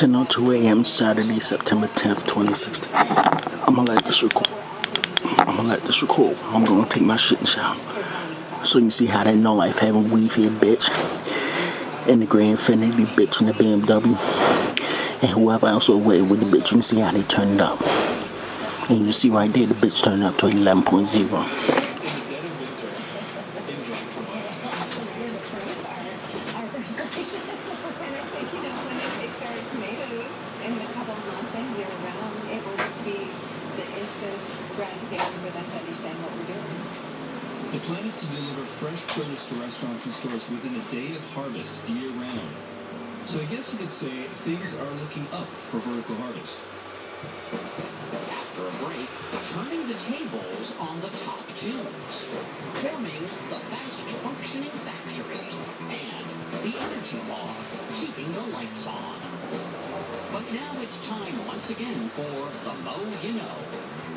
10:02 a.m. Saturday, September 10th, 2016. I'm gonna let this record. I'm gonna take my shit and shower. So you see how that no life having weave here, bitch. And the Grand Infinity bitch and the BMW. And whoever else was away with the bitch, you can see how they turned it up. And you see right there, the bitch turned up to 11.0. The plan is to deliver fresh produce to restaurants and stores within a day of harvest, year-round. So I guess you could say things are looking up for Vertical Harvest. After a break, turning the tables on the top tunes, forming the fast-functioning factory, and the energy law, keeping the lights on. But now it's time once again for the Mo You Know.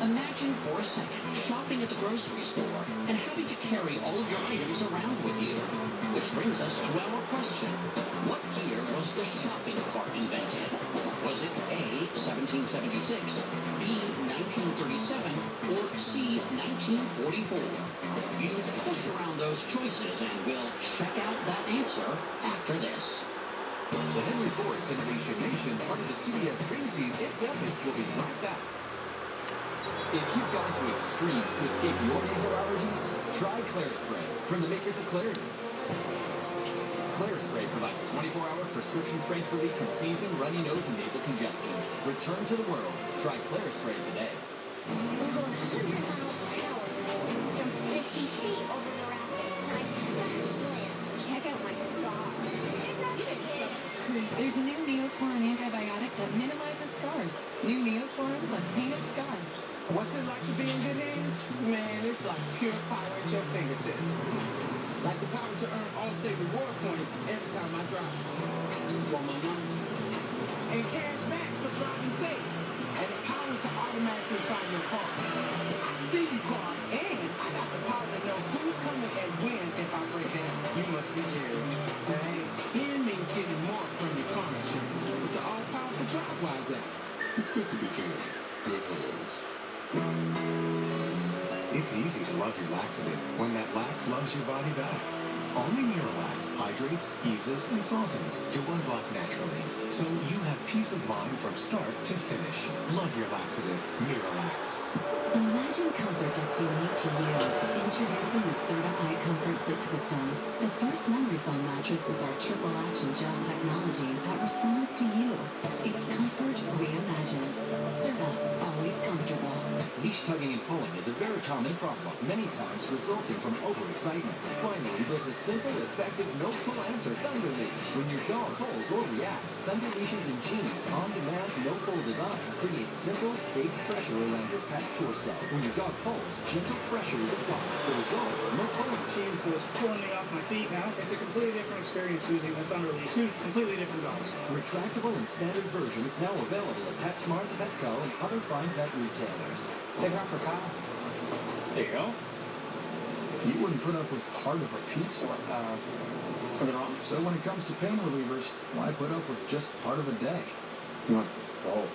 Imagine for a second shopping at the grocery store and having to carry all of your items around with you. Which brings us to our question. What year was the shopping cart invented? Was it A, 1776, B, 1937, or C, 1944? You push around those choices and we'll check out that answer after this. The Henry Ford's Innovation Nation, part of the CBS Dream Team, It's Epic, will be right back. If you've gone to extremes to escape your nasal allergies, try Clarispray from the makers of Clarity. Clarispray provides 24-hour prescription strength relief from sneezing, runny nose, and nasal congestion. Return to the world. Try Clarispray today. Over 100 miles per hour. Jump 50 feet over the rapids. And I crashed land. Check out my scar. There's a new Neosporin antibiotic that minimizes scars. New Neosporin plus painted scar. What's it like to be in good hands? Man, it's like pure power at your fingertips. Like the power to earn Allstate reward points every time I drive. Want my money? And cash back for driving safe. And the power to automatically find your car. I see you, car, and I got the power to know who's coming and when if I break down. You must be Jerry. Hey, N means getting more from your car insurance with the all-powerful DriveWise app. It's good to be good. Good hands. It's easy to love your laxative when that lax loves your body back. Only Miralax hydrates, eases, and softens to unblock naturally, so you have peace of mind from start to finish. Love your laxative, Miralax. Imagine comfort that's unique to you. Introducing the Serta iComfort Sleep System, the first memory foam mattress with our triple action gel technology that responds to you. It's comfort reimagined. Serta, always comfortable. Leash tugging and pulling is a very common problem, many times resulting from overexcitement. Finally, there's a simple, effective, no-pull answer, Thunder Leash. When your dog pulls or reacts, Thunder Leash's ingenious, on-demand, no-pull design creates simple, safe pressure around your pet's torso. When your dog pulls, gentle pressure is applied. The result, no pulling. She was pulling me off my feet now. It's a completely different experience using the Thunder Leash. Two completely different dogs. Retractable and standard versions now available at PetSmart, Petco, and other fine pet retailers. Take her out for Kyle. There you go. You wouldn't put up with part of a pizza. Something wrong? So when it comes to pain relievers, why put up with just part of a day? You want both?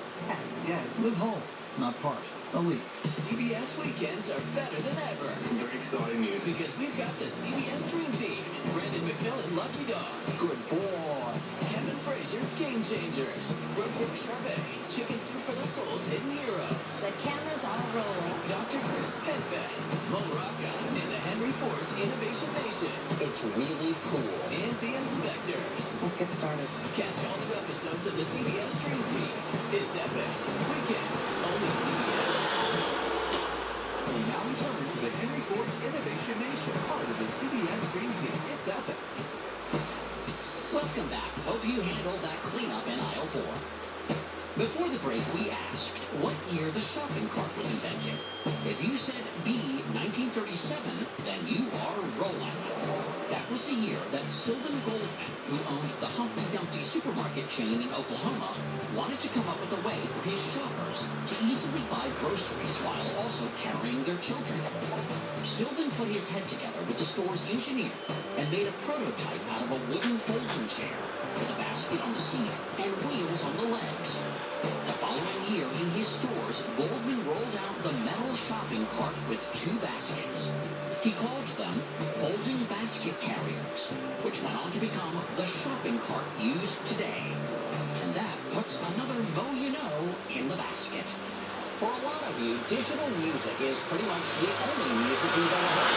Yes. Live whole, not part. Elite. CBS weekends are better than ever. Very exciting news. Because we've got the CBS Dream Team. Brandon McMillan, Lucky Dog. Good boy. Kevin Frazier, Game Changers. Brooke Charvet, Chicken Soup for the Soul's Hidden Heroes. The cameras are rolling. Dr. Chris Penfest, Mo Rocca, and the Henry Ford's Innovation Nation. It's really cool. And the Inspectors. Let's get started. Catch all new episodes of the CBS Dream Team. It's epic. Weekends, only CBS. We now return to the Henry Ford's Innovation Nation, part of the CBS Dream Team. It's epic. Welcome back. Hope you handled that cleanup in aisle 4. Before the break, we asked what year the shopping cart was invented. If you said B, 1937, then you are rolling. That was the year that Sylvan Goldman, who owned the Humpty Dumpty supermarket chain in Oklahoma, wanted to come up with a way for his shoppers to easily buy groceries while also carrying their children. Sylvan put his head together with the store's engineer and made a prototype out of a wooden folding chair. with a basket on the seat and wheels on the legs. The following year in his stores, Goldman rolled out the metal shopping cart with 2 baskets. He called them folding basket carriers, which went on to become the shopping cart used today. And that puts another Mo You Know in the basket. For a lot of you, digital music is pretty much the only music you've ever heard.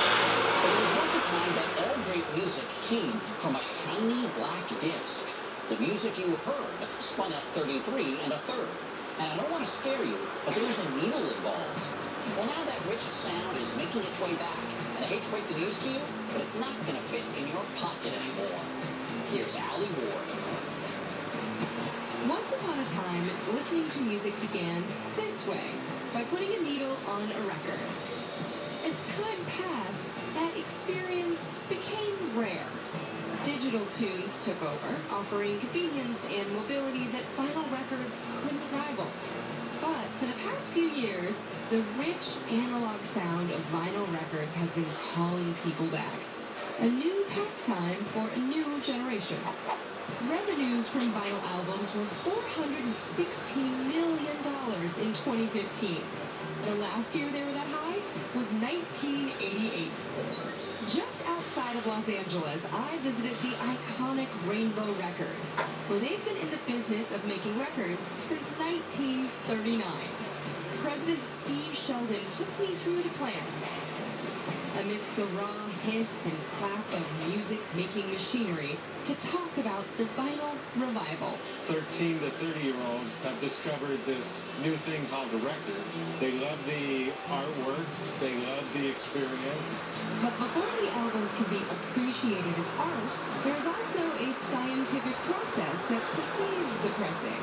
But there was once a time that all great music came from a shiny black disc. The music you heard spun at 33 1/3. And I don't want to scare you, but there's a needle involved. Well, now that rich sound is making its way back, and I hate to break the news to you, but it's not going to fit in your pocket anymore. Here's Allie Ward. Once upon a time, listening to music began this way, by putting a needle on a record. As time passed, that experience became rare. Digital tunes took over, offering convenience and mobility that vinyl records couldn't rival. But for the past few years, the rich analog sound of vinyl records has been calling people back. A new pastime for a new generation. Revenues from vinyl albums were $416 million in 2015. The last year they were that high was 1988. Just outside of Los Angeles, I visited the iconic Rainbow Records, where they've been in the business of making records since 1939. President Steve Sheldon took me through the plant. Amidst the raw hiss and clap of music-making machinery, to talk about the vinyl revival. 13 to 30-year-olds have discovered this new thing called a record. They love the artwork. They love the experience. But before the albums can be appreciated as art, there's also a scientific process that precedes the pressing.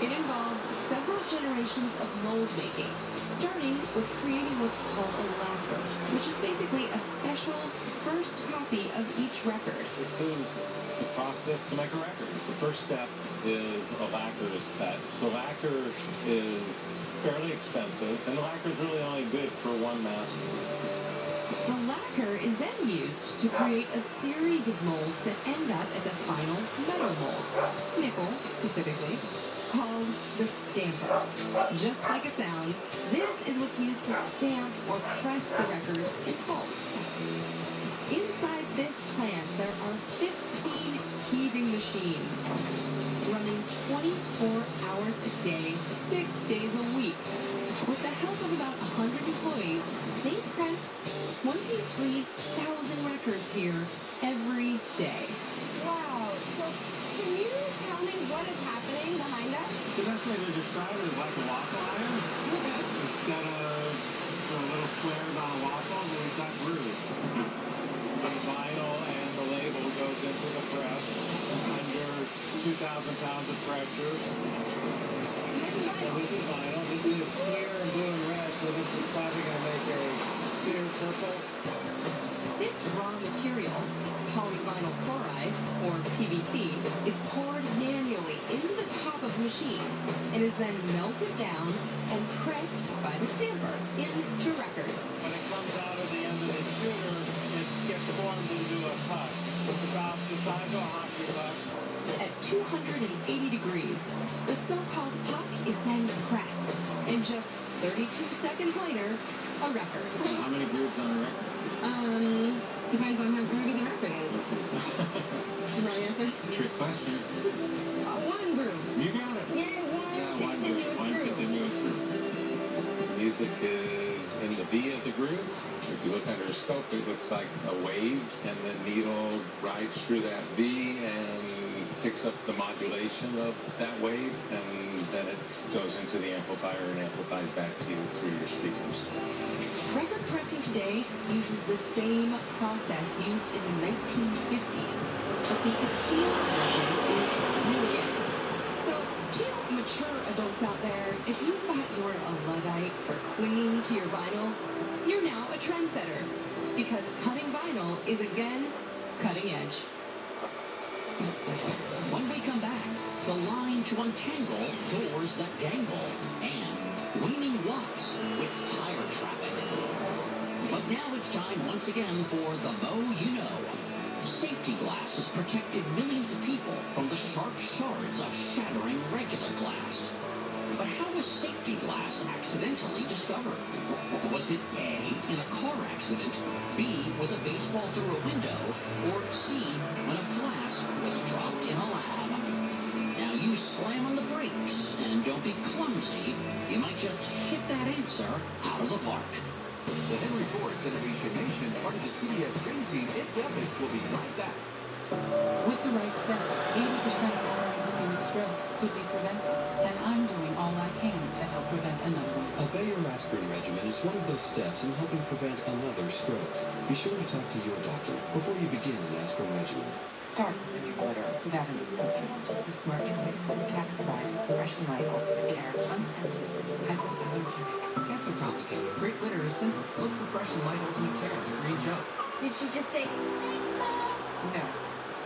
It involves several generations of mold making, starting with creating what's called a lacquer, which is basically a special first copy of each record. This is the process to make a record. The first step is a lacquer is cut. The lacquer is fairly expensive, and the lacquer is really only good for one master. The lacquer is then used to create a series of molds that end up as a final metal mold, nickel specifically, called the stamper. Just like it sounds, this is what's used to stamp or press the records in pulp. Inside this plant, there are 15 heaving machines running 24 hours a day, 6 days a week. With the help of about 100 employees, they press 23,000 records here every day. Wow. So can you tell me what is happening behind us? The best way to describe it is like a waffle iron. Okay. Instead of the little squares on a waffle, we've got grooves. The vinyl and the label goes into the press under 2,000 pounds of pressure. So this is vinyl. This is clear and blue and red, so this is probably going to make a clear purple. This raw material, polyvinyl chloride, or PVC, is poured manually into the top of machines and is then melted down and pressed by the stamper into records. When it comes out of the end of the shooter, it gets formed into a puck. It's about the size of a hockey puck. At 280 degrees, the so-called puck is then pressed, and just 32 seconds later, a record. And how many grooves on a record? Depends on how groovy the record is. Right answer? Trick question. One groove. You got it. Yay, one continuous One groove. continuous groove. Music is in the V of the grooves. If you look under a scope, it looks like a wave, and the needle rides through that V and picks up the modulation of that wave, and then it goes into the amplifier and amplifies back to you through your speakers. Record pressing today uses the same process used in the 1950s, but the appeal of records is new again. So, to you mature adults out there, if you thought you were a Luddite for clinging to your vinyls, you're now a trendsetter, because cutting vinyl is again cutting edge. When we come back, the line to untangle doors that dangle and weaning walks with tire traffic. But now it's time once again for the Mo You Know. Safety glass has protected millions of people from the sharp shards of shattering regular glass. But how was safety glass accidentally discovered? Was it A, in a car accident, B, with a baseball through a window, or C, when a flask was dropped in a lab? Now you slam on the brakes, and don't be clumsy. You might just hit that answer out of the park. The Henry Ford's Innovation Nation, part of the CBS Dream Team, It's Epic, will be right back. With the right steps, 80% of all ischemic strokes could be prevented, and I'm doing all I can to help prevent another one. A Bayer aspirin regimen is one of those steps in helping prevent another stroke. Be sure to talk to your doctor before you begin an aspirin regimen. Start with a new glitter without any perfumes. The smart choice is Cat's Pride, Fresh and Light Ultimate Care, unscented, hypoallergenic. That's so complicated. Great glitter is simple. Look for Fresh and Light Ultimate Care, the green gel. Did she just say, thanks, Mom? No.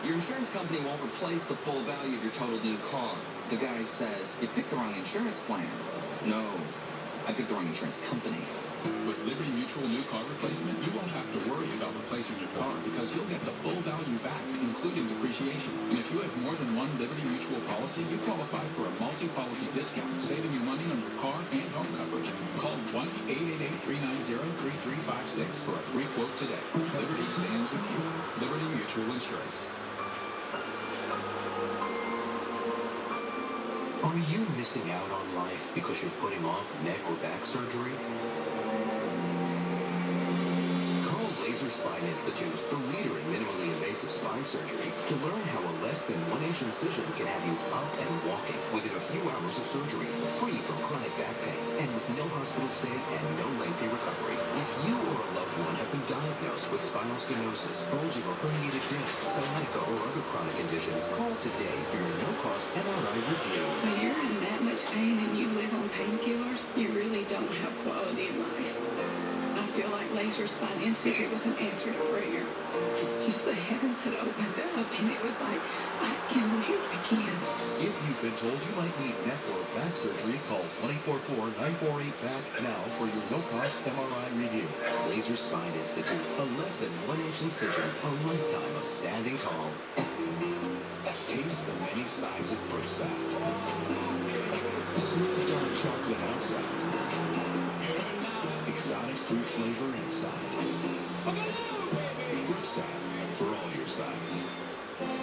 Your insurance company won't replace the full value of your total new car. The guy says, you picked the wrong insurance plan. No, I picked the wrong insurance company. With Liberty Mutual new car replacement, you won't have to worry about replacing your car because you'll get the full value back, including depreciation. And if you have more than one Liberty Mutual policy, you qualify for a multi-policy discount, saving you money on your car and home coverage. Call 1-888-390-3356 for a free quote today. Liberty stands with you. Liberty Mutual Insurance. Are you missing out on life because you're putting off neck or back surgery? Call Laser Spine Institute, the leader in minimally invasive spine surgery, to learn how a less than 1-inch incision can have you up and walking within a few hours of surgery, free from chronic back pain, and with no hospital stay and no lengthy recovery. If you or a loved one have been diagnosed with spinal stenosis, bulging or herniated disc, sciatica, or other chronic conditions, call today for your no-cost MRI review. When you're in that much pain and you live on painkillers, you really don't have quality of life. I feel like Laser Spine Institute was an answer to prayer. Just the heavens had opened up, and it was like, I can live again. If you've been told you might need neck or back surgery, call 1-844-948-BACK now for your no-cost MRI review. Laser Spine Institute, a less than 1-inch incision, a lifetime of standing tall. Taste the many sides of Brookside. Smooth dark chocolate outside. Exotic fruit flavor inside. Brookside, for all your sides.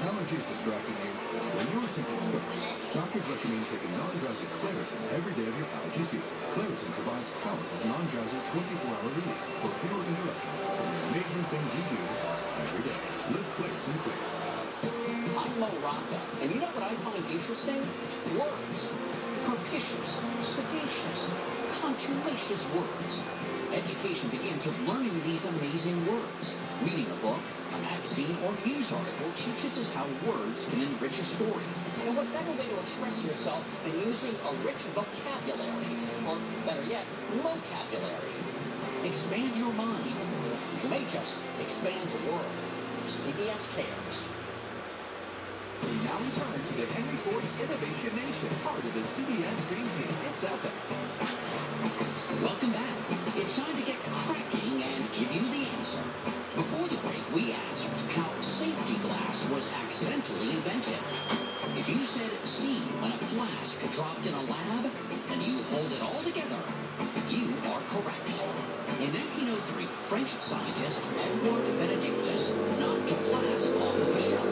Allergies distracting you? When your symptoms start, doctors recommend taking non-drowsy Claritin every day of your allergy season. Claritin provides powerful non-drowsy 24-hour relief for fewer interruptions from the amazing things you do every day. Live Claritin clear. I'm Mo Rocca, and you know what I find interesting? Words. Propitious, sagacious, contumacious words. Education begins with learning these amazing words. Reading a book, a magazine, or news article teaches us how words can enrich a story. And what better way to express yourself than using a rich vocabulary, or better yet, vocabulary. Expand your mind. You may just expand the world. CBS cares. We now return to the Henry Ford's Innovation Nation, part of the CBS Dream Team. It's Epic. Welcome back. It's time to get cracking and give you the answer. Before the break, we asked how safety glass was accidentally invented. If you said C when a flask dropped in a lab, and you hold it all together, you are correct. In 1903, French scientist Edouard Benedictus knocked a flask off of a shelf.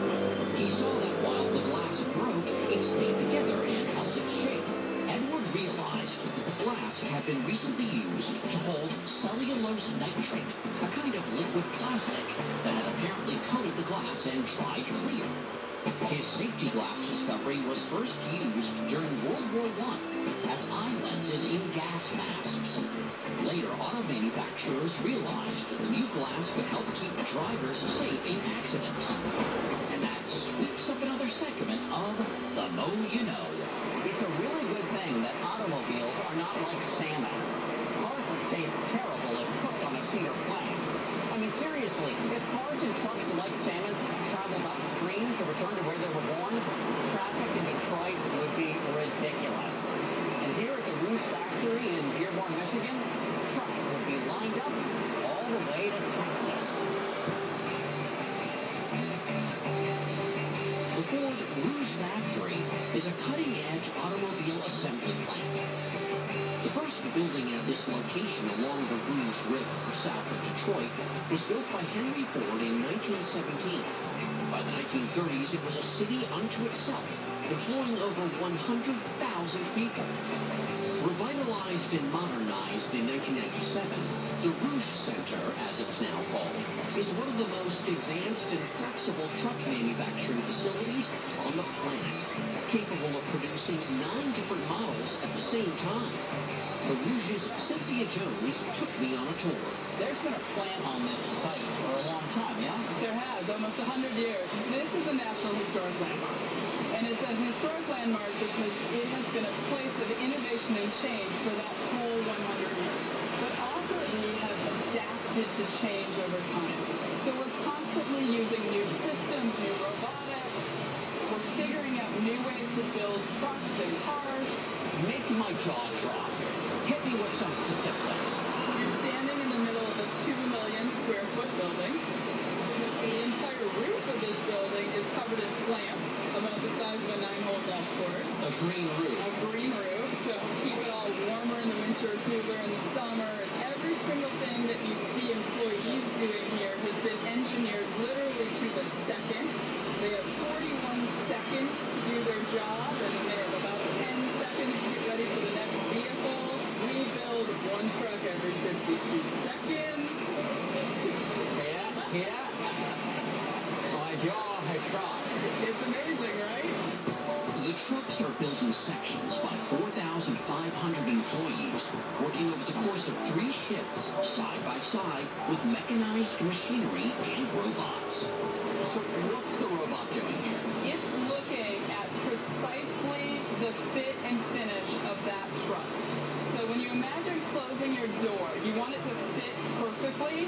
He saw that while the glass broke, it stayed together and held its shape. Edward realized that the flask had been recently used to hold cellulose nitrate, a kind of liquid plastic that had apparently coated the glass and dried clear. His safety glass discovery was first used during World War I as eye lenses in gas masks. Later, auto manufacturers realized that the new glass could help keep drivers safe in accidents. And that sweeps up another segment of The Mo You Know. It's a really good thing that automobiles are not like salmon. Cars would taste terrible if cooked on a cedar plank. I mean, seriously, if cars and trucks like salmon traveled upstream to return to where they were born, traffic in Detroit would be ridiculous. And here at the Roos factory in Dearborn, Michigan, trucks would be lined up all the way to Texas. is a cutting-edge automobile assembly plant. The first building at this location along the Rouge River, south of Detroit, was built by Henry Ford in 1917. By the 1930s, it was a city unto itself, employing over 100,000 people. Revitalized and modernized in 1997, the Rouge Center, as it's now called, is one of the most advanced and flexible truck manufacturing facilities on the planet, capable of producing 9 different models at the same time. The Rouge's Cynthia Jones took me on a tour. There's been a plant on this site for a long time, yeah? There has, almost 100 years. This is a National Historic Landmark. And it's a historic landmark because it has been a place of innovation and change for that whole 100 years. But also we have adapted to change over time. So we're constantly using new systems, new robotics. We're figuring out new ways to build trucks and cars. Make my jaw drop. Hit me with some statistics. You're standing in the middle of a 2 million square foot building. The entire roof of this building is covered in plants, about the size of a 9-hole golf course. A green roof. A green roof to keep it all warmer in the winter, cooler in the summer. And every single thing that you see employees doing here has been engineered literally to the second. They have 41 seconds to do their job, and then they have about 10 seconds to get ready for the next vehicle. We build one truck every 52 seconds. Yeah. My jaw has dropped. It's amazing, right? The trucks are built in sections by 4,500 employees, working over the course of 3 shifts, side by side, with mechanized machinery and robots. So what's the robot doing here? It's looking at precisely the fit and finish of that truck. So when you imagine closing your door, you want it to fit perfectly,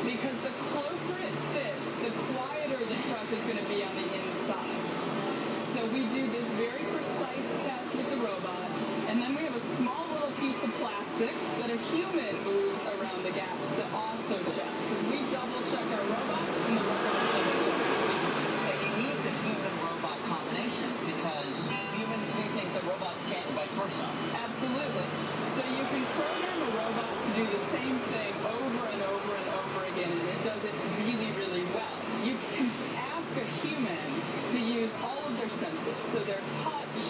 because the closer it fits, the quieter the truck is going to be on the inside. So we do this very precise test with the robot, and then we have a small little piece of plastic that a human moves around the gaps to also check. Because we double check our robots, and the robots double check. And you need the human-robot combination because humans do things that robots can't and vice versa. Absolutely. So you can program a robot to do the same thing over and over and over again, and it does it really, really well. You can ask a human to use all of their senses, so their touch,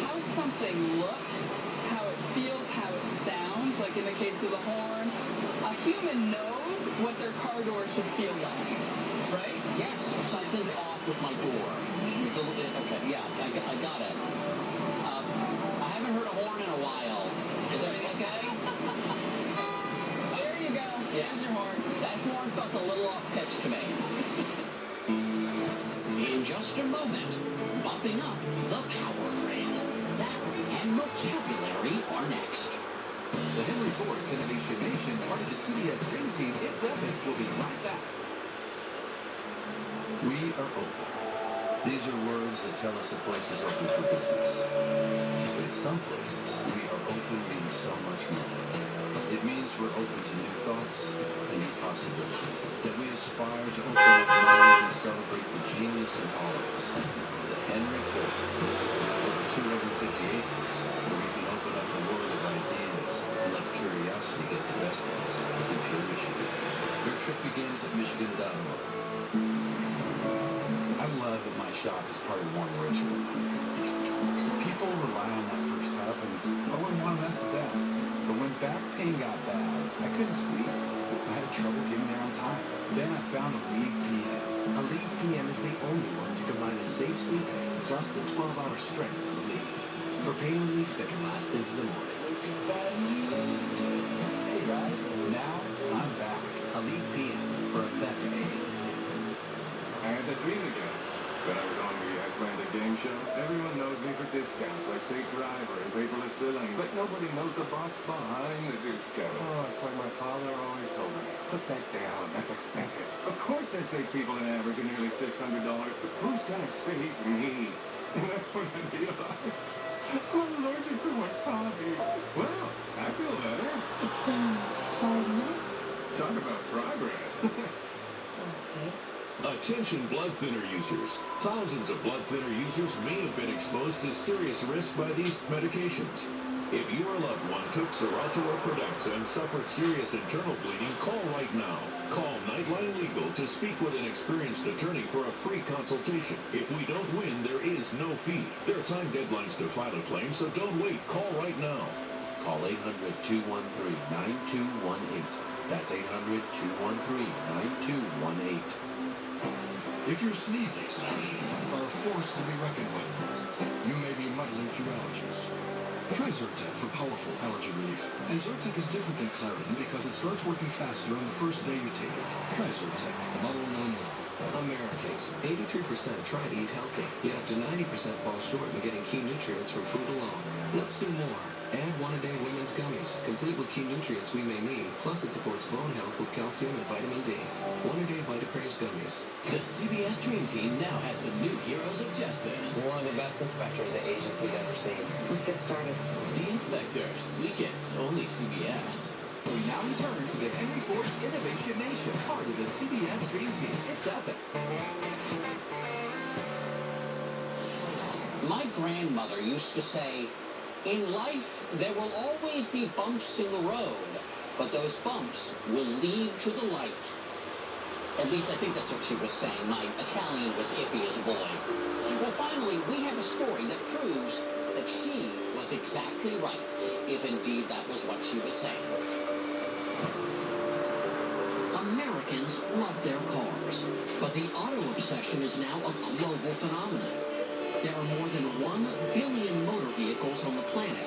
how something looks, how it feels, how it sounds, like in the case of the horn. A human knows what their car door should feel like, right? Yes, something's off with my door. It's a little bit, okay, yeah, I got it. I haven't heard a horn in a while. Is everything okay? There you go. Yeah. There's your horn. That horn felt a little off-pitch to me. In just a moment, bumping up the power trail. That and vocabulary are next. The Henry Ford's Innovation Nation, part of the CBS Dream Team, It's Epic, will be right back. We are open. These are words that tell us a place is open for business. But in some places, we are open means so much more. It means we're open to new thoughts and new possibilities. That we aspire to open up minds and celebrate the genius in all of us. The Henry Ford. Over 250 acres, where we can open up the world of ideas and let curiosity get the best of us. In Pure, Michigan. Your trip begins at Michigan.org. I love that my shop is part of one ritual. People rely on that first cup, and I wouldn't want to mess with that. But when back pain got bad, I couldn't sleep. I had trouble getting there on time. Then I found Aleve PM. Aleve PM is the only one to combine a safe sleep plus the 12-hour strength of Aleve for pain relief that can last into the morning. Hey guys, now I'm back. Aleve PM for a better day. I had that dream again. When I was on the Icelandic game show, everyone knows me for discounts like Safe Driver and paperless billing, but nobody knows the box behind the discount. Oh, it's like my father always told me. Put that down. That's expensive. Of course I save people an average of nearly $600, but who's gonna save me? And that's when I realized I'm allergic to wasabi. Well, I feel better. It's been 5 minutes. Talk about progress. Okay. Attention blood thinner users. Thousands of blood thinner users may have been exposed to serious risk by these medications. If your loved one took Xarelto or Prudexta and suffered serious internal bleeding, call right now. Call Nightline Legal to speak with an experienced attorney for a free consultation. If we don't win, there is no fee. There are time deadlines to file a claim, so don't wait. Call right now. Call 800-213-9218. That's 800-213-9218. If your sneezes are a force to be reckoned with, you may be muddling through allergies. Try Zyrtec for powerful allergy relief. And Zyrtec is different than Claritin because it starts working faster on the first day you take it. Try Zyrtec. Muddle no more. Americans, 83% try to eat healthy, yet up to 90% fall short in getting key nutrients from food alone. Let's do more. Add one-a-day women's gummies, complete with key nutrients we may need, plus it supports bone health with calcium and vitamin D. One-a-day VitaCraves gummies. The CBS Dream Team now has some new heroes of justice. We're one of the best inspectors the agency's ever seen. Let's get started. The Inspectors, weekends, only CBS. We now return to the Henry Ford's Innovation Nation, part of the CBS Dream Team. It's out there. My grandmother used to say, in life, there will always be bumps in the road, but those bumps will lead to the light. At least I think that's what she was saying. My Italian was iffy as a boy. Well, finally, we have a story that proves that she was exactly right, if indeed that was what she was saying. Americans love their cars, but the auto obsession is now a global phenomenon. There are more than 1 billion motor vehicles on the planet.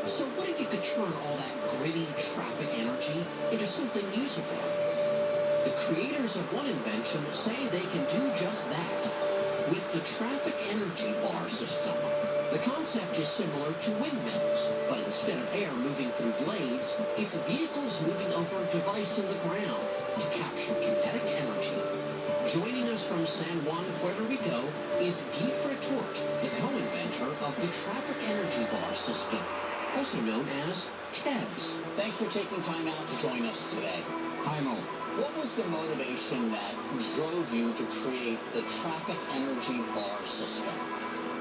So what if you could turn all that gritty traffic energy into something usable? The creators of one invention say they can do just that with the traffic energy bar system. The concept is similar to windmills, but instead of air moving through blades, it's vehicles moving over a device in the ground to capture kinetic energy. Joining us from San Juan, Puerto Rico, is Guy Fretort, the co-inventor of the traffic energy bar system, also known as TEBS. Thanks for taking time out to join us today. Hi, Mo. What was the motivation that drove you to create the traffic energy bar system?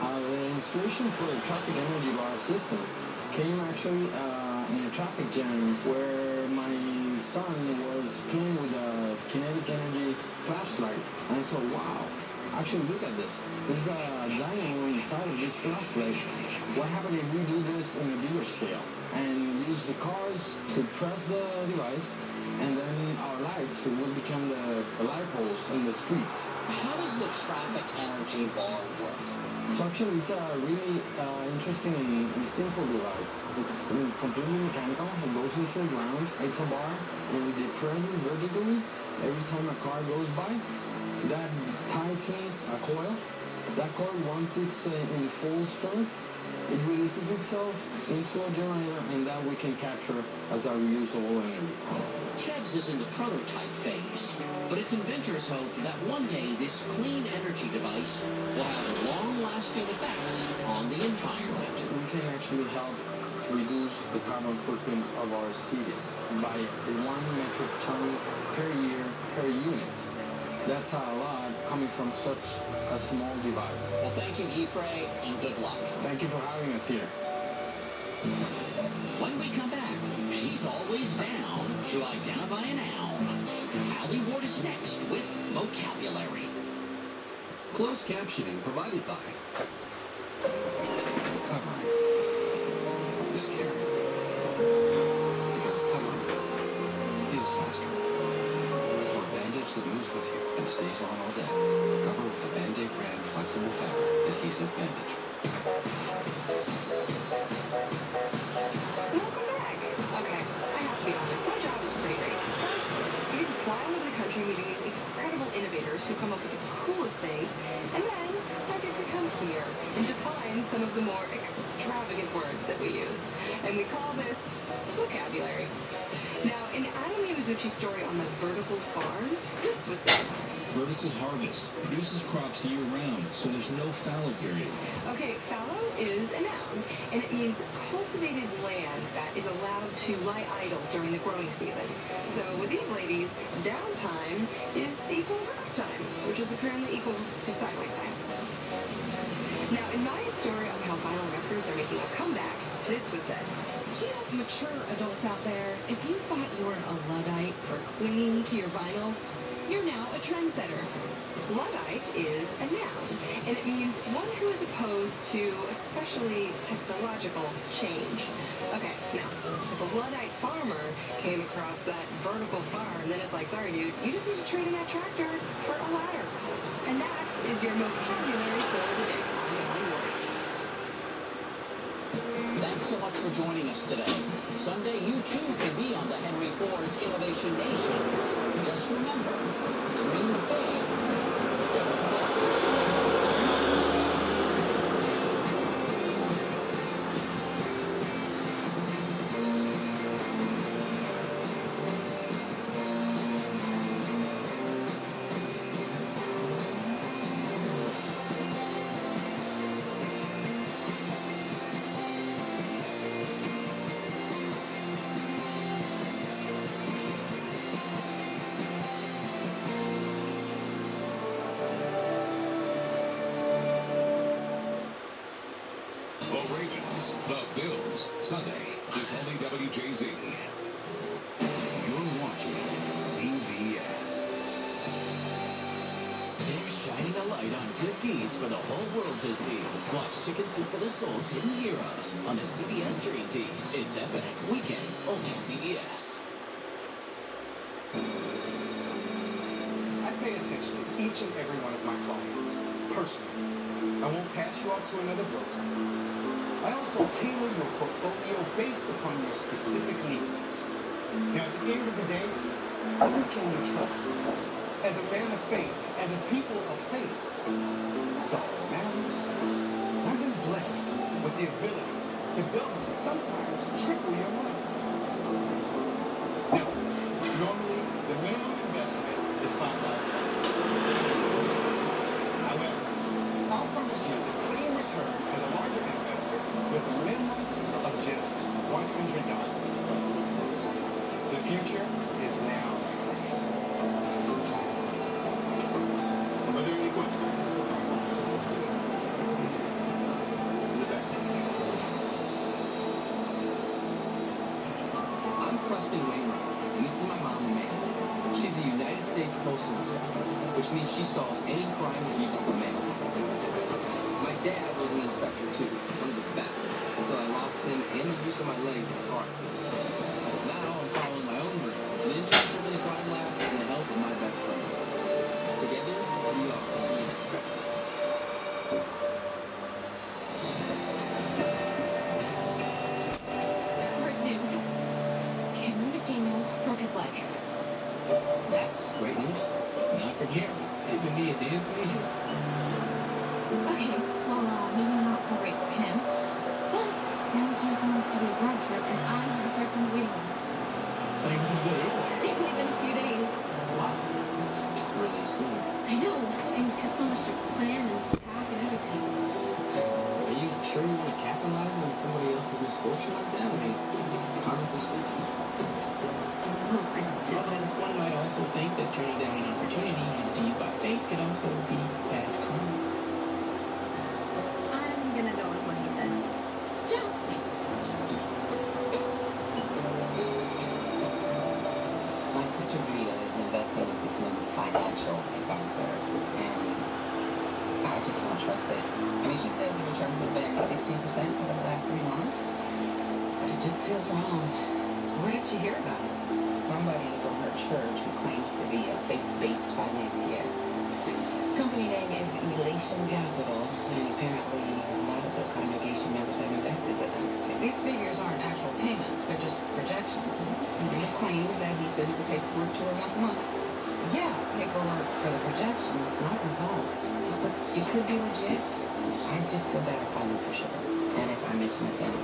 The inspiration for the traffic energy bar system came actually in a traffic jam where my son was playing with a kinetic energy flashlight, and I said, wow, actually look at this. This is a dynamo inside of this flashlight. What happened if we do this in a bigger scale and use the cars to press the device, and then our lights will become the light poles in the streets. How does the traffic energy bar work? So actually it's a really interesting and simple device. It's completely mechanical. It goes into the ground. It's a bar and it presses vertically every time a car goes by. That tightens a coil. That coil, once it's in full strength, it releases itself into a generator, and that we can capture as our reusable energy. TEBS is in the prototype phase, but its inventors hope that one day this clean energy device will have long-lasting effects on the environment. We can actually help reduce the carbon footprint of our cities by 1 metric ton per year per unit. That's a lot coming from such a small device. Well, thank you, Guy, and good luck. Thank you for having us here. When we come back, she's always down to identify a noun. Allie Ward is next with vocabulary. Closed captioning provided by Covering is caring. Because covering is faster. For a bandage that moves with you and stays on all day, cover with a Band-Aid brand flexible fabric adhesive bandage. Welcome back. Okay, I have to be honest, my job is pretty great. First, you get to fly all over the country meeting these incredible innovators who come up with the coolest things, and then I get to come here and define some of the more extravagant words that we use. And we call this vocabulary. Now, in Adam Yamaguchi's story on the vertical farm, this was said. Vertical harvest produces crops year-round, so there's no fallow period. Okay, fallow is a noun. noun, and it means cultivated land that is allowed to lie idle during the growing season. So with these ladies, downtime is equal to uptime, which is apparently equal to sideways time. Now, in my story on how vinyl records are making a comeback, this was said. You mature adults out there, if you thought you were a Luddite for clinging to your vinyls, you're now a trendsetter. Luddite is a noun, and it means one who is opposed to especially technological change. Okay, now, if a Luddite farmer came across that vertical farm, then it's like, sorry dude, you just need to trade in that tractor for a ladder. And that is your vocabulary for the day. Thanks so much for joining us today. Someday you too can be on the Henry Ford's Innovation Nation. Just remember, dream big, don't quit. The Ravens, the Bills, Sunday. It's only WJZ. You're watching CBS. They're shining a light on good deeds for the whole world to see. Watch Chicken Soup for the Soul's Hidden Heroes on the CBS Dream Team. It's epic. Weekends, only CBS. I pay attention to each and every one of my clients, personally. I won't pass you off to another broker. I also tailor your portfolio based upon your specific needs. Now, at the end of the day, who can you trust? As a man of faith, as a people of faith, that's all that matters. I've been blessed with the ability to double, sometimes triple your money. Now, normally, the minimum investment is $5,000. However, I'll promise you the same return as a larger investor with a minimum of just $100. The future is now, my friends. Are there any questions? In the back. I'm Preston Wainwright, and this is my mom, Amanda. She's a United States Postal Inspector, which means she solves any crime with use of the mail. My dad was an inspector too, one of the best, until I lost him and the use of my legs in a car accident. Now I'm following my own dream, an internship in the crime lab and the help of my best friends. Together, we are the inspectors. Great news. Cameron McDaniel broke his leg. That's great news. Not for Cameron. Isn't he a dance major? Okay, well, maybe not so great for him. But now we can't go on a study abroad trip, and I was the first on the waiting list. So you can go to They leave in a few days. Wow, it's really soon. I know, and you have so much to plan and pack and everything. Are you sure you want to capitalize on somebody else's misfortune like that? I mean, karmically speaking. Well, then one might also think that turning down an opportunity handed to you by fate could also be bad karma. I'm gonna go with what he said. Jump! My sister Rita is investing with this new financial advisor, and I just don't trust it. I mean, she says the returns have been 16% over the last 3 months, but it just feels wrong. Where did she hear about it? Somebody from her church who claims to be a faith-based financier. His company name is Elation Capital, and apparently a lot of the congregation members have invested with him. These figures aren't actual payments, they're just projections. Rita claims that he sends the paperwork to her once a month. Yeah, paperwork for the projections, not results. But it could be legit. I just feel better calling for sure. And if I mention it, then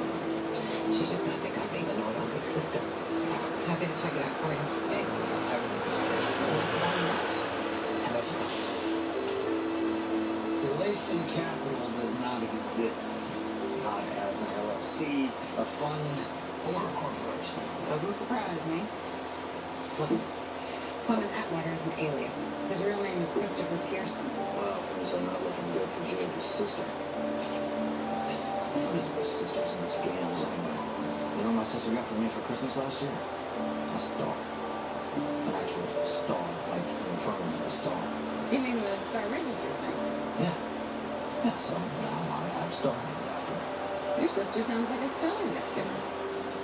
she's just gonna think I'm being the no-good sister. Happy to check it out for you. Thanks. I really appreciate it. How about you? Elation Capital does not exist. Not as see a fund or a corporation. Doesn't surprise me. Look, Clement Atwater is an alias. His real name is Christopher Pearson. Well, things are not looking good for James' sister. What is it with sisters and scams anyway? You know what my sister got for me for Christmas last year? A star. An actual star, like in the firmament, a star. You mean the Star Register thing? Yeah. Yeah, so now I have a star named after me. Your sister sounds like a star victim.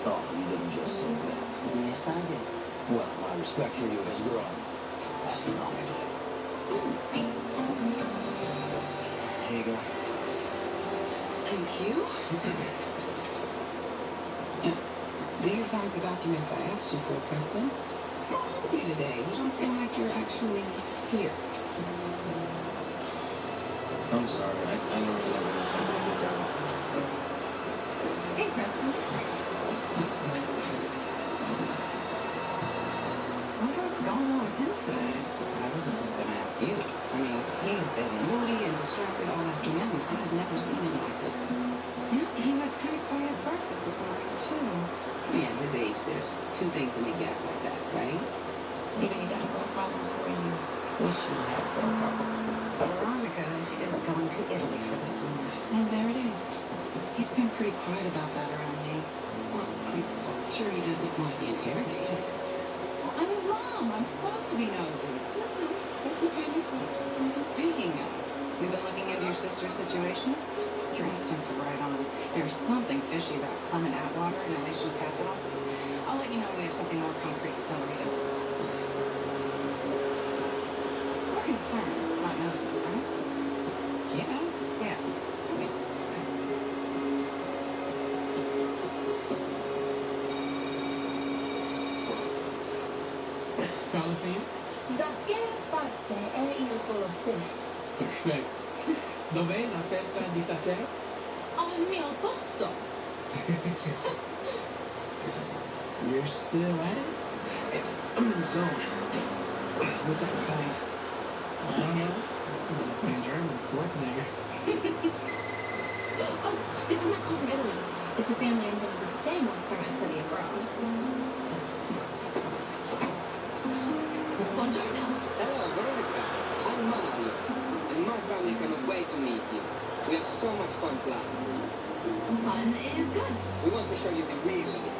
Oh, you didn't just say that. Yes, I did. Well, my respect for you has grown astronomically. Here you go. Thank you. These aren't the documents I asked you for, Preston. What's going on with you today? You don't seem like you're actually here. I'm sorry. I don't remember something. Hey, Preston. What's going on with him today? I was just going to ask you. I mean, he's been moody and distracted all afternoon. I've never seen him like this. Yeah, he was kind of quiet at breakfast this morning, too. Yeah, at his age, there's two things that make you act like that, right? Either you got girl problems or you wish you had girl problems. Veronica is going to Italy for the summer. And there it is. He's been pretty quiet about that around me. Well, I'm sure he doesn't want to be interrogated. Well, I'm his mom. I'm supposed to be nosy. That's what family's for. Speaking of, we've been looking into your sister's situation. Your instincts are right on. There's something fishy about Clement Atwater in the national capital. I'll let you know when we have something more concrete to tell Rita. We're concerned, not nosy, right? Yeah. Yeah. Coliseum? Da che parte è il Colosseo? Perfetto. Dov'è la festa di stasera? Al mio posto. You're still at it? I'm in the zone. What's that time? I don't know. In German, Schwarzenegger. Oh, this is not call from Italy. It's a family I'm going to be staying with for my study abroad. Buongiorno. Hello, Veronica. I'm Mario. And my family cannot wait to meet you. We have so much fun planned. Fun is good. We want to show you the real Italy.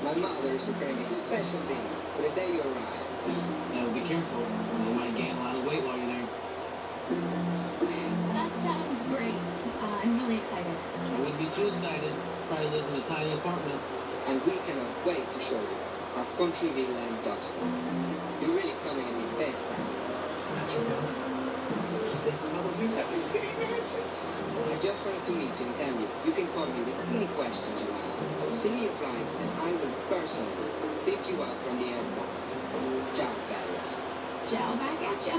My mother is preparing a special dinner for the day you arrive. Now, be careful. You might gain a lot of weight while you're there. That sounds great. I'm really excited. I wouldn't be too excited. Probably lives in a tiny apartment. And we cannot wait to show you our country villa in Tuscany. You're really coming at me best time. Country villa? He said probably nothing city mansions. I just wanted to meet you and tell you, you can call me with any questions you have. Send me your flights and I will personally pick you up from the airport. Ciao, Bella. Ciao, back at ya.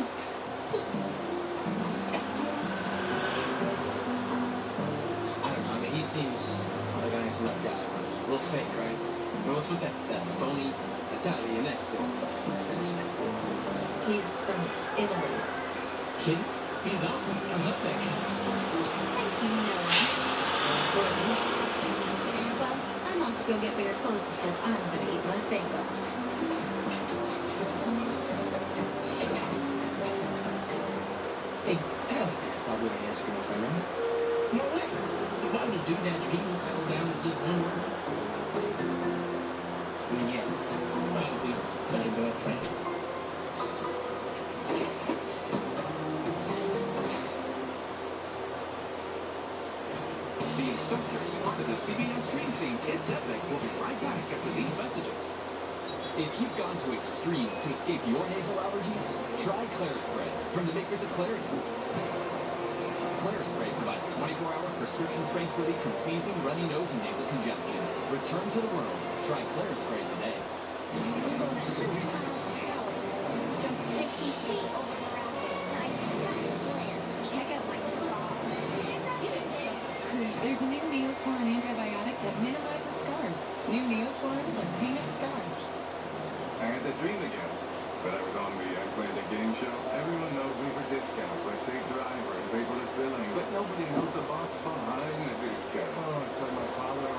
I don't know. I mean, he seems like a nice enough guy. A little fake, right? But what's with that phony Italian accent? He's from Italy. Kid? He's awesome. I love that kid. Thank you, Noah. Well, I'm off to go get bigger clothes because I'm going to eat my face off. Hey, hell, probably an ask your girlfriend, right? No way. Why would a dude that dream and settle down with just one word? I mean, yeah, probably got a girlfriend. The instructors, part of the CBS Dream Team Kids Epic, will be right back after these messages. If you've gone to extremes to escape your nasal allergies, try Clarispray from the makers of Claritin. Clarispray provides 24-hour prescription strength relief from sneezing, runny nose, and nasal congestion. Return to the world. Try Clarispray today. Jump 50 feet over the rapids, and I crashed land. Check out my scar. There's a new Neosporin antibiotic that minimizes scars. New Neosporin plus pain of scars. I had that dream again. But I was on the Icelandic game show. Everyone knows me for discounts like Safe Driver and paperless billing. But nobody knows the box behind the discount. Oh, it's like my father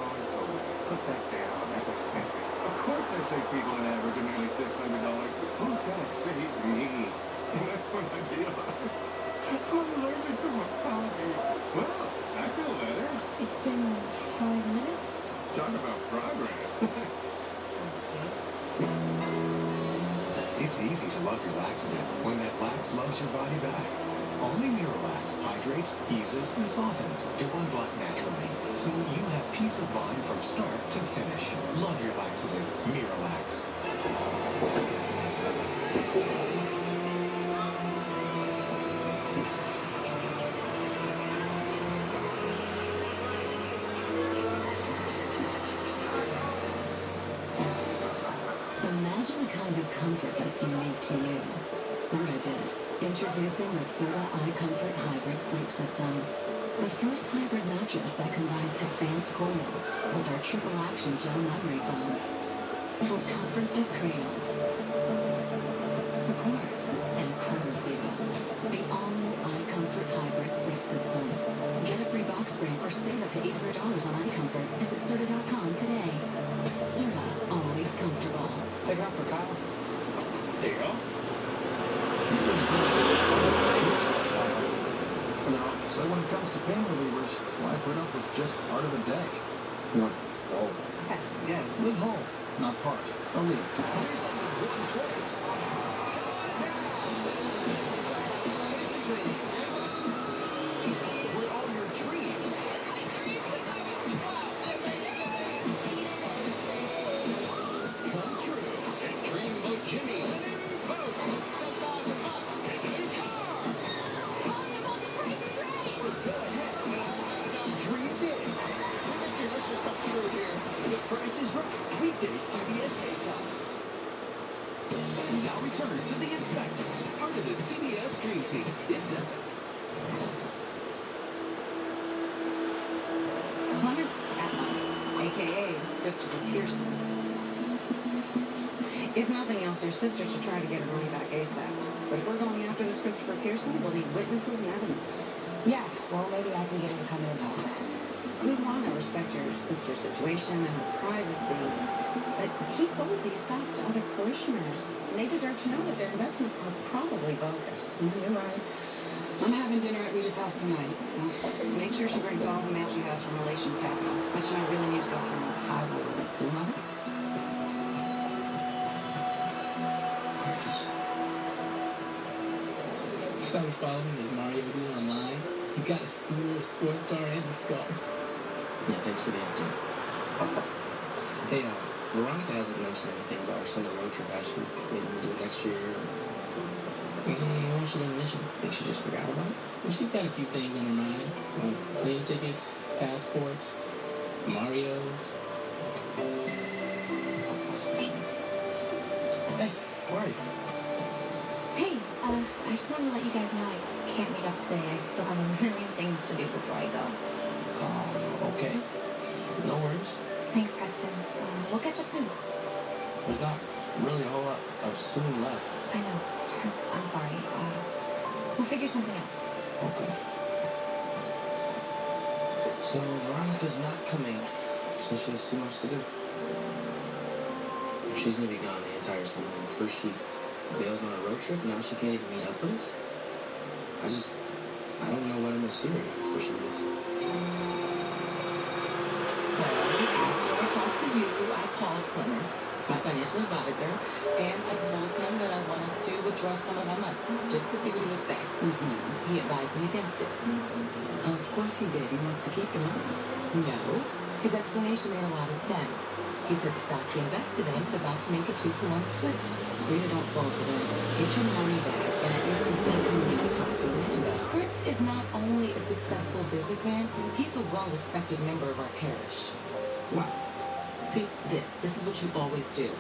save people an average of nearly $600. Who's gonna save me? And that's when I realized I'm allergic to wasabi. Well, I feel better. It's been 5 minutes. Talk about progress. It's easy to love your laxative when that lax loves your body back. Only Miralax hydrates, eases, and softens to unblock naturally, so you have peace of mind from start to finish. Love your laxative, Miralax. Imagine a kind of comfort that's unique to you. Serta did. Introducing the Serta iComfort Hybrid Sleep System. The first hybrid mattress that combines advanced coils with our triple action gel memory foam. For comfort that cradles, supports, and curls you. The all-new iComfort Hybrid Sleep System. Get a free box spring or save up to $800 on iComfort. Visit Serta.com today. Serta, always comfortable. Pick it up for Kyle. There you go. So when it comes to pain relievers, why put up with just part of a day? What? Oh. Yes. Live whole, not part. A leak. There's only one place. Tasty Dreams. Where all your dreams come true. It's Dreamboat Jimmy. The new boat. $10,000. It's a new car. So go ahead and dream big. We make your wishes come true here. The Price is Right. Weekday CBS Daytime. Now return to the Inspectors, part of the CBS Dream Team. It's epic. Clement Atman, a.k.a. Christopher Pearson. If nothing else, your sister should try to get her money back ASAP. But if we're going after this Christopher Pearson, we'll need witnesses and evidence. Yeah, well, maybe I can get her to come in and talk. We want to respect your sister's situation and her privacy, but he sold these stocks to other parishioners, and they deserve to know that their investments are probably bogus. You're right. I'm having dinner at Rita's house tonight, so Make sure she brings all the mail she has from Relation Capital, which I really need to go through. I will do my best. You started following as Mario doing online. He's got a scooter, a sports car, and a scarf. Yeah, thanks for the update. Hey, Veronica hasn't mentioned anything about our summer road trip, has she? Maybe we'll do it next year. What she didn't mention? Think she just forgot about it? Well, she's got a few things on her mind. Plane tickets, passports, Mario's. Hey, how are you? Hey, I just wanted to let you guys know I can't meet up today. I still have a million things to do before I go. Okay. No worries. Thanks, Preston. We'll catch up soon. There's not really a whole lot of soon left. I know. I'm sorry. We'll figure something out. Okay. So Veronica's not coming, so she has too much to do. She's gonna be gone the entire summer. First she bails on a road trip, now she can't even meet up with us. I don't know what I'm gonna see her before she leaves. So, after I talked to you, I called Clement, my financial advisor, and I told him that I wanted to withdraw some of my money, just to see what he would say. He advised me against it. Of course he did. He wants to keep the money. No, his explanation made a lot of sense. He said the stock he invested in is about to make a 2-for-1 split. Rita, don't fall for that. Get your money back, and at least consider you need to talk to Amanda. Chris is not only a successful businessman, he's a well-respected member of our parish. Wow. See, this is what you always do.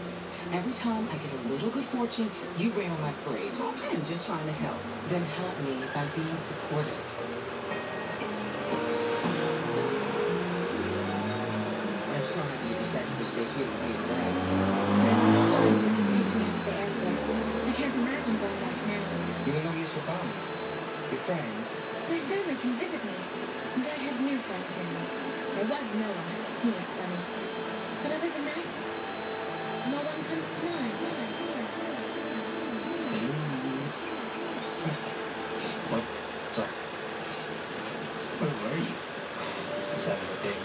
Every time I get a little good fortune, you rain on my parade. I am just trying to help. Then help me by being supportive. I'm so happy you decided to stay here with me forever. I can't imagine going back now. You will not miss your family. Your friends. My family can visit me, and I have new friends here. There was Noah. He was funny. But other than that, No one comes to mind. What? Sorry. Where were you? I was having a day.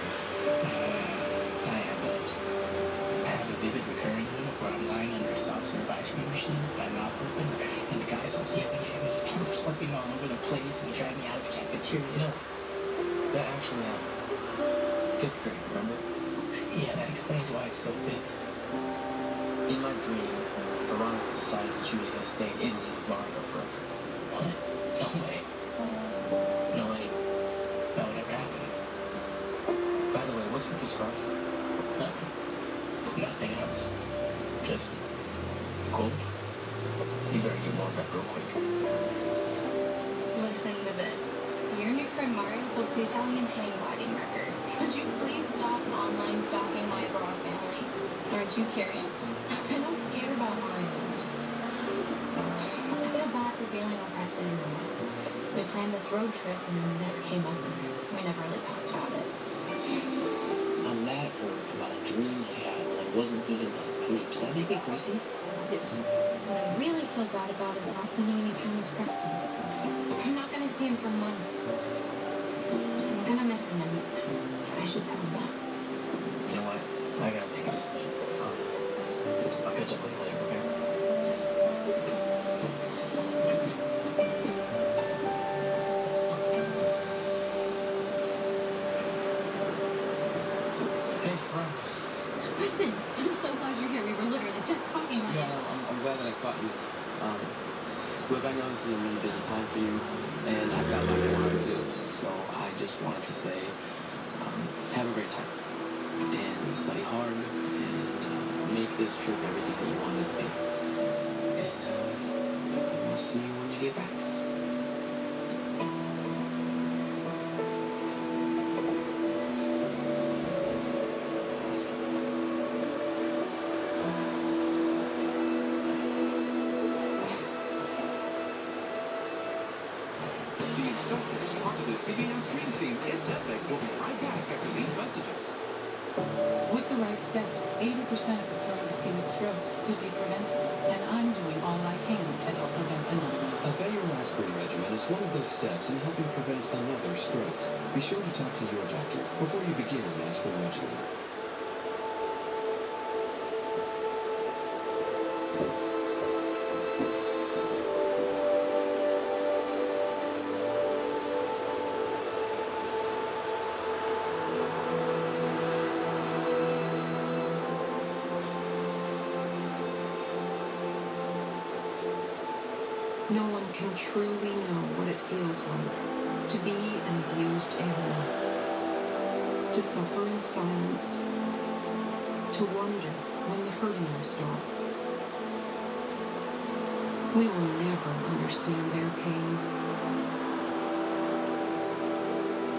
I have those. I have a vivid recurring moment where I'm lying under a soft serve ice cream machine, my mouth open, and the guy starts yelling at me. People are slipping all over the place and drag me out of the cafeteria. You know, that actually happened. 5th grade, remember? Yeah, that explains why it's so vivid. In my dream, Veronica decided that she was going to stay in Italy with Mario forever. What? No way. No way. That would ever happen. By the way, what's with the scarf? Nothing. Nothing else. Just cold. You better get warmed up real quick. Listen to this. Your new friend Mario holds the Italian hang gliding record. Could you please stop online stalking my abroad family? Aren't you curious? I don't care about Mario. I feel bad for bailing on Preston and Noah. We planned this road trip and then this came up and we never really talked about it. I'm mad at her about a dream I had when I wasn't even asleep. Does that make me crazy? Yes. What I really feel bad about is not spending any time with Preston. I'm not gonna see him for months. I'm gonna miss him and I should tell him that. You know what? I gotta make a decision. I'll catch up with you later, okay? Hey, Frank. Preston, I'm so glad you're here. We were literally just talking about Yeah, it. I'm glad that I caught you. Look, I know this is a really busy time for you, and I've got a lot going on too. So I just wanted to say, have a great time, and study hard, and make this trip everything that you want it to be. And I'll see you when you get back. The Inspector is part of the CBS Dream Team. It's epic. We'll be right back after these messages. With the right steps, 80% of recurring ischemic strokes could be prevented, and I'm doing all I can to help prevent another. A Bayer aspirin regimen is one of those steps in helping prevent another stroke. Be sure to talk to your doctor before you begin an aspirin regimen. No one can truly know what it feels like to be an abused animal, to suffer in silence, to wonder when the hurting will stop. We will never understand their pain,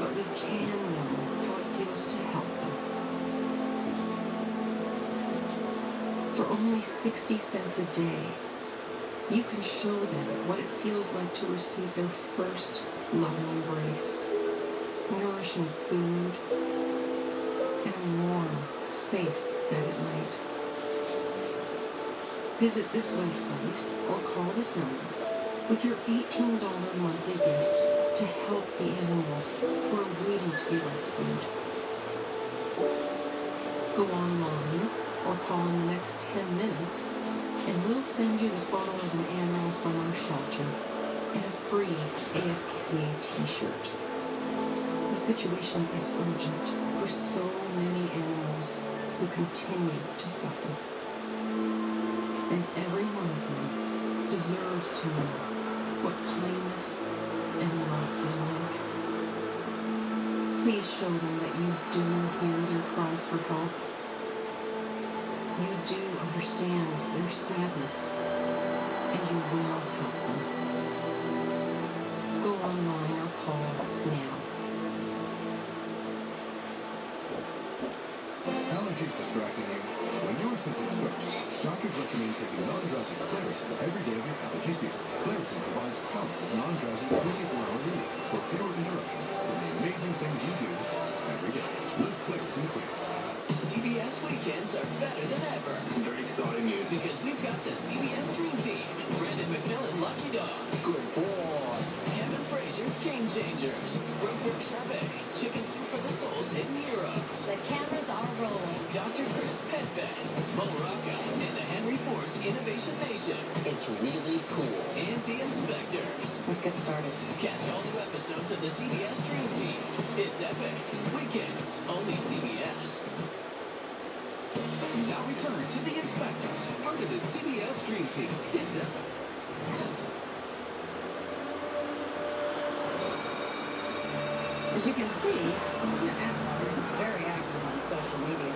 but we can know how it feels to help them. For only 60 cents a day, you can show them what it feels like to receive their first loving embrace, nourishing food, and a warm, safe bed at night. Visit this website or call this number with your $18 monthly gift to help the animals who are waiting to be rescued. Go online or call in the next 10 minutes and we'll send you the photo of an animal from our shelter and a free ASPCA t-shirt. The situation is urgent for so many animals who continue to suffer. And every one of them deserves to know what kindness and love feel like. Please show them that you do hear their cries for help. You do understand their sadness, and you will help them. Go online or call now. Allergies distracting you? When your symptoms start, doctors recommend taking non-drowsy Claritin every day of your allergy season. Claritin provides powerful, non-drowsy 24-hour relief for fewer interruptions from the amazing things you do every day. Live Claritin clear. CBS weekends are better than ever. 36 exciting news. Because we've got the CBS Dream Team. Brandon McMillan, Lucky Dog. Good boy. Kevin Frazier, Game Changers. Brooke Charvet, Chicken Soup for the Soul's Hidden Heroes. The cameras are rolling. Dr. Chris Pet Vet, Mo Rocca, and the Henry Ford's Innovation Nation. It's really cool. And the Inspectors. Let's get started. Catch all new episodes of the CBS Dream Team. It's epic. Weekends, only CBS. Now return to the Inspectors, part of the CBS Dream Team. It's epic. As you can see, Atwater is very active on social media.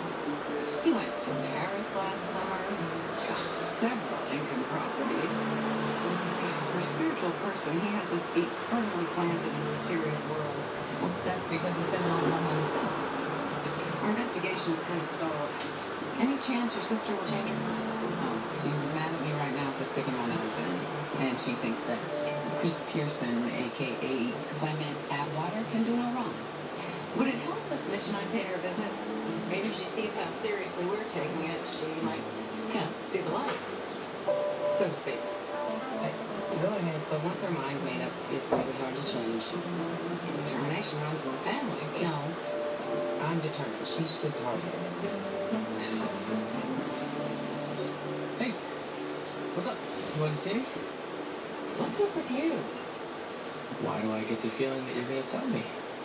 He went to Paris last summer. He's got several income properties. For a spiritual person, he has his feet firmly planted in the material world. Well, that's because he spent a lot of money on himself. Our investigation is kind of stalled. Any chance your sister will change her mind? Oh, she's mad at me right now for sticking my nose in. And she thinks that Chris Pearson, a.k.a. Clement Atwater, can do no wrong. Would it help if Mitch and I paid her a visit? Maybe if she sees how seriously we're taking it, she might, see the light, so to speak. Go ahead, but once her mind's made up, it's really hard to change. Determination runs in the family. No, I'm determined. She's just hard-headed. Hey, what's up? You want to see me? What's up with you? Why do I get the feeling that you're going to tell me?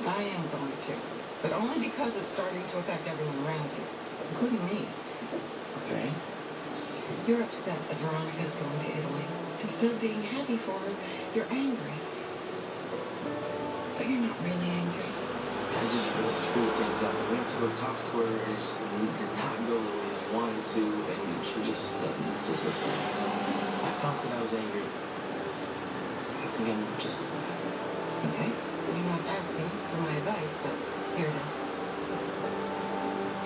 I am going to, but only because it's starting to affect everyone around you, including me. Okay. You're upset that Veronica's going to Italy. Instead of being happy for her, you're angry. But you're not really angry. I just really screwed things up. I went to go talk to her, and it just did not go the way I wanted to, and she just doesn't just look like I thought that I was angry. I think I'm just sad. Okay. You're not asking for my advice, but here it is.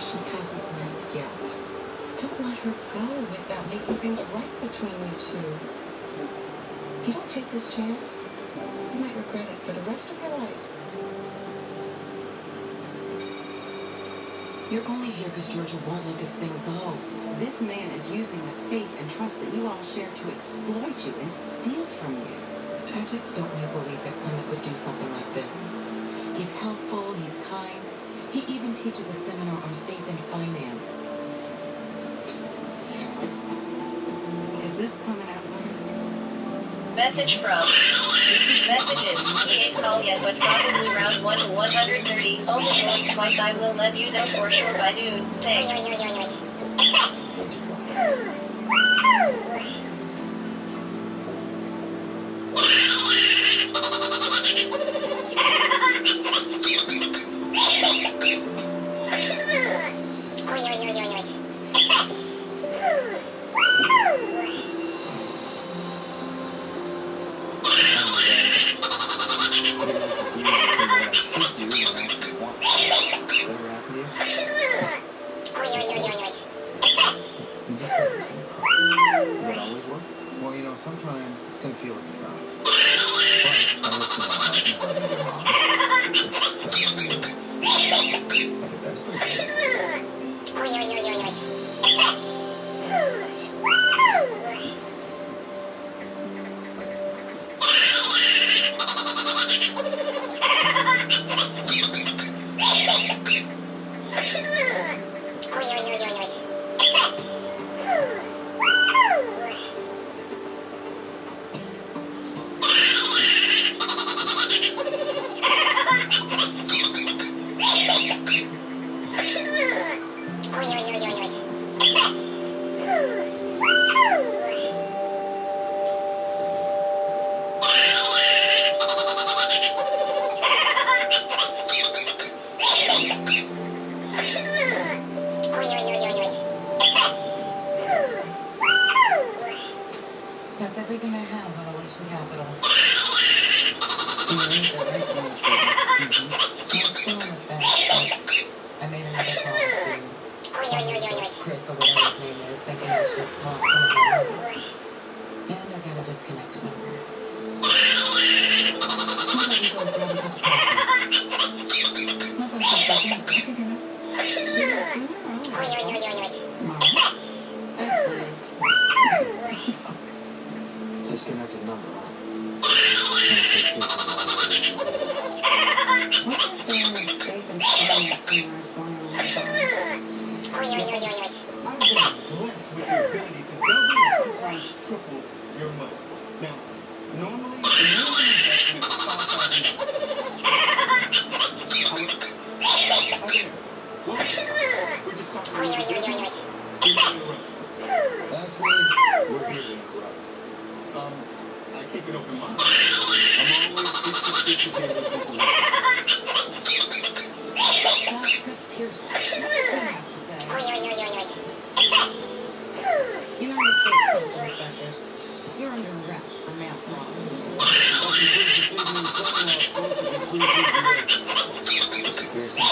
She hasn't left yet. Don't let her go without making things right between you two. If you don't take this chance, you might regret it for the rest of your life. You're only here because Georgia won't let this thing go. This man is using the faith and trust that you all share to exploit you and steal from you. I just don't want to believe that Clement would do something like this. He's helpful, he's kind. He even teaches a seminar on faith and finance. Is this Clement Atwater? Message from. Messages. Can't call yet, but probably around 1 to 130. Only once, twice. I will let you know for sure by noon. Thanks. Well, you know, sometimes it's going to feel like it's not. But I listen to my I think that's pretty good. That's everything I have on Elation Capital. I made another call to Chris, or whatever his name is, thinking I should call some of my money. And I got a disconnected number. How about we go grab a cup of coffee? How about this? I can dinner. Tomorrow. Excellent. expensive number, huh? What if their faith and finance seminar is going on in the I've been blessed with the ability to double and sometimes triple your money. Now, normally, the minimum investment is $5,000. We're just talking about business. Actually, we're here to interrupt. I keep an open mind. I'm always 50-50 with Chris Pierce, what does he have to say? United States Postal Inspectors, you're under arrest for mail fraud. Mr. Pearson.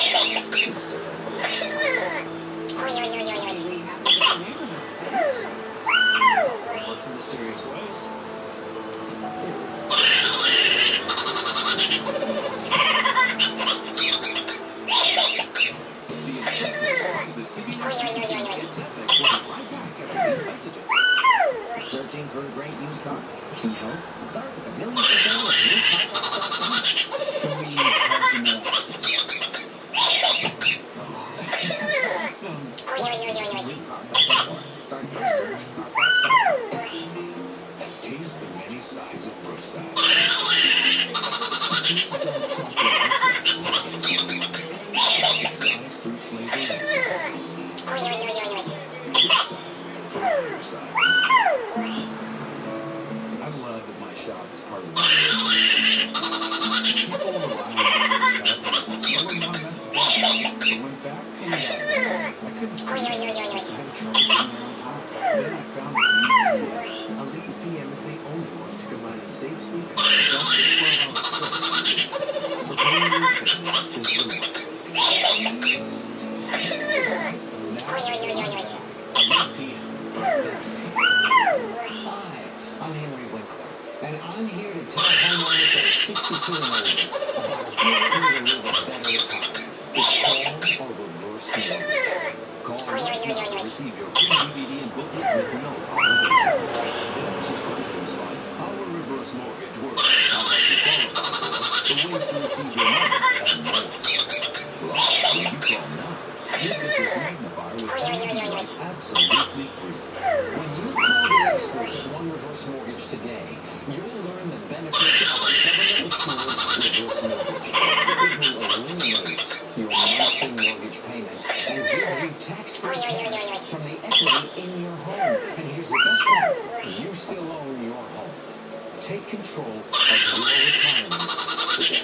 We have to get the neighborhood, right? Lots of mysterious ways. Searching for a great used car? Can you help? Start with $1 million for sale at newcarparts.com. Can we have some more? Start your search, carparts.com. Taste the many sides of Brookside. Exotic fruit flavor inside. Brookside for your sides. I love that my shop is part of my business. People rely on me for this I wouldn't want to mess it up. But when back pain got bad, I couldn't sleep. I had trouble getting there on time. Then I found Aleve PM. Aleve PM is the only one to combine a safe sleep and a trusted 12-hour sleep. For pain relief that lasts into the night. Aleve PM. Hi, I'm Henry Winkler, and I'm here to tell homeowners that are 62 and older about a good way to live a better retirement. It's called a reverse mortgage. Call right now to receive your free DVD and booklet with no obligation. It answers questions like how a reverse mortgage works, how much you qualify for, the ways to receive your money, and more. Plus, when you call now, you'll get this magnifier with LED light absolutely free. When you call the experts at One Reverse Mortgage today, you'll learn the benefits of a government-insured reverse mortgage. It will eliminate your monthly mortgage payments and give you tax-free cash from the equity in your home. And here's the best part. You still own your home. Take control of your retirement today.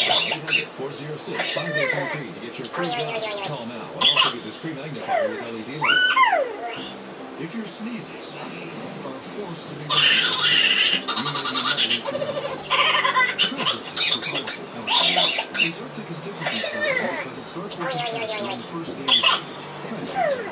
800-406-5833 to get your free guide. Call now and also get this free magnifier with LED light. If your sneezes are forced to be removed, you may be medically treated. For powerful allergies, Zyrtec is different from Claritin because it starts working faster on the first day of treatment.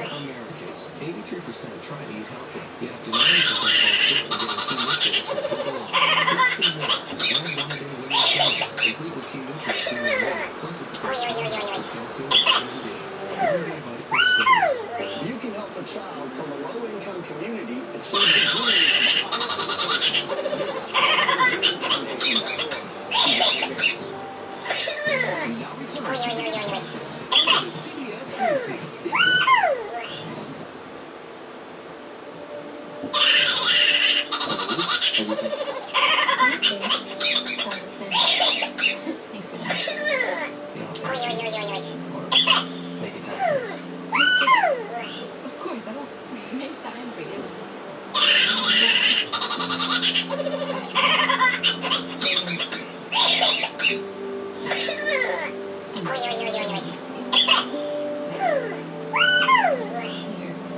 Americans, 83% try to eat healthy, yet up to 90% fall sick from getting key nutrients from food. Let's do more. Add one-day women's diet, complete with key nutrients in your diet. Plus, it's a complete with calcium and vitamin D. Everyday Vitamin Days. You can help a child from a low-income community achieve the dream of Now return to the CBS Dream Team. Thanks for that. Make it time. Of course, I will make time for you.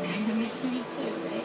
You're gonna miss me too, right?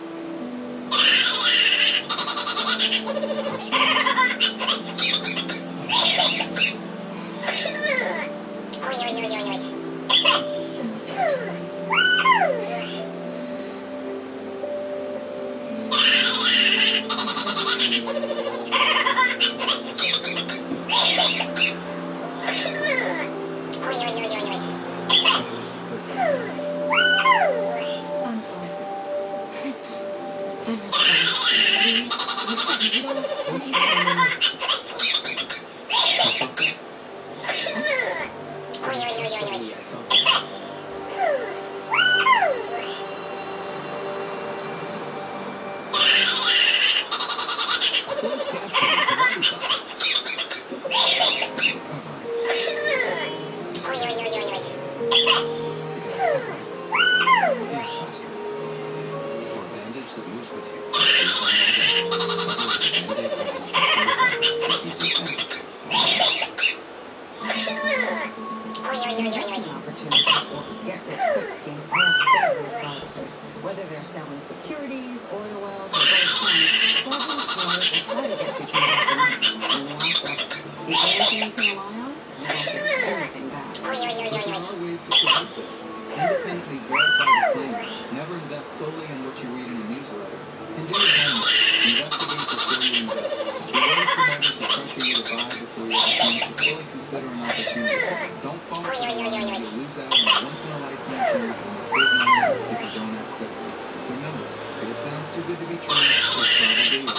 investment opportunities or get-rich-quick schemes are a favorite of fraudsters. Whether they're selling securities, oil wells, or gold coins, fraudulent sellers will try to get you turned off your money. And the last step, the only thing you can rely on, you won't get anything back. But there are ways to prevent this. Independently verify the claimants. Never invest solely on what you read in a newsletter. And do your homework. Investigate before you invest. Beware of promoters who pressure you to buy before you have a chance to fully consider an opportunity. Don't fall for the line. You'll lose out on a once-in-a-lifetime chance on a big money if you don't act quickly. Remember, if it sounds too good to be true, it probably is.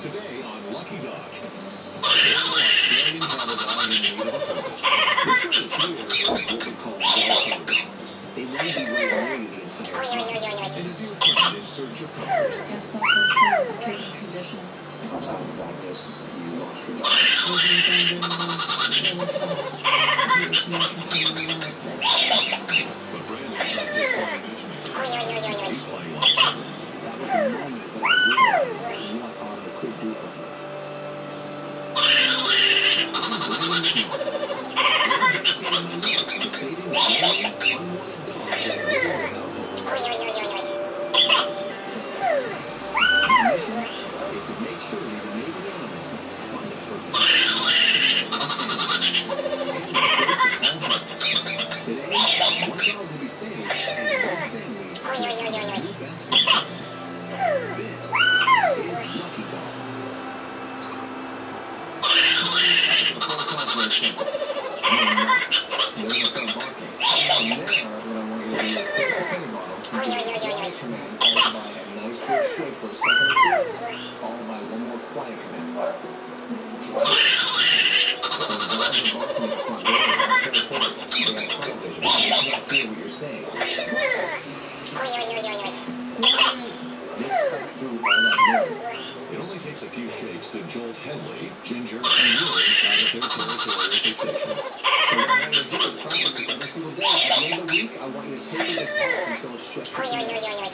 Today on Lucky Dog, former Australian cattle dog in need of a purpose. This one here is what we call dog dogs. They may be right near you the entire time, and a dear friend in search of comfort. Has suffered from a kidney condition. On top of all this, you lost your dog. Living under illness. He was making pain sick. But Brandon's not just playing matchmaker. He's playing life. That was the moment that I realized what Otto could do for me. It only takes a few shakes to jolt Henley, Ginger, and Will out of their territorial fixation. So what I'm going to do is practice this every single day. At the end of the week, I want you to take this off until it's just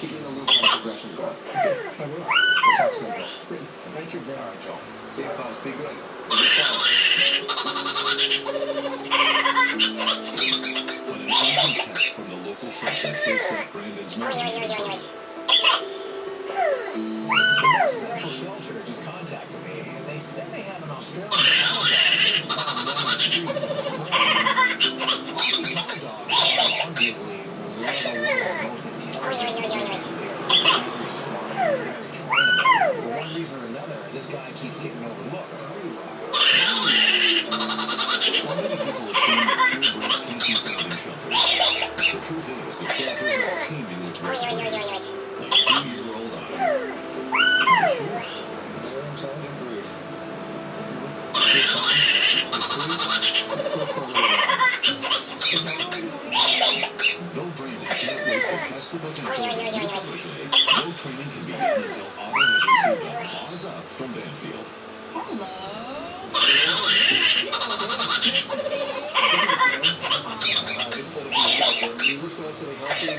keep you in the loop how the progression's going. Okay, I will. We'll talk soon, Joel. Thank you very much, Joel. See you, folks. Be good. When an urgent text from the local shelter shakes up Brandon's memory, The Central Shelter just contacted me, and they said they have an Australian cattle dog found on the streets. Aussie cattle dogs are arguably one of the world's most intelligent. They are very smart, very trainable. For one reason or another, this guy keeps getting overlooked. while many people assume that purebreds can't be found in shelters, the truth is the shelters are teeming with rescuers, like 2-year-old Otto. Very intelligent breed. Though Brandon can't wait to test the potential of his new protege, no training can begin until Otto has received a paws up from Banfield. He looks relatively healthy, but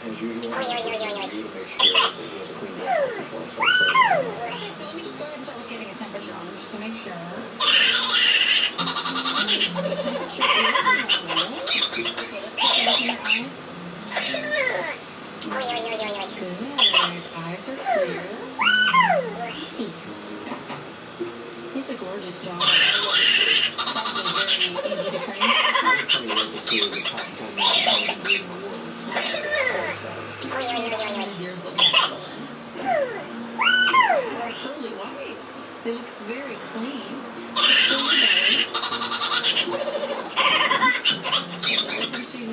as usual, I review to make sure that he has a clean blood before I start training. Okay, so let me just go ahead and start with getting a temperature on him just to make sure. Good. Eyes are clear. He's a gorgeous dog. Probably very easy to train. I would tell you that this dude is a top 10 most intelligent breed in the world. His ears look excellent. Curly whites. They look very clean. Curly belly. Listen to you.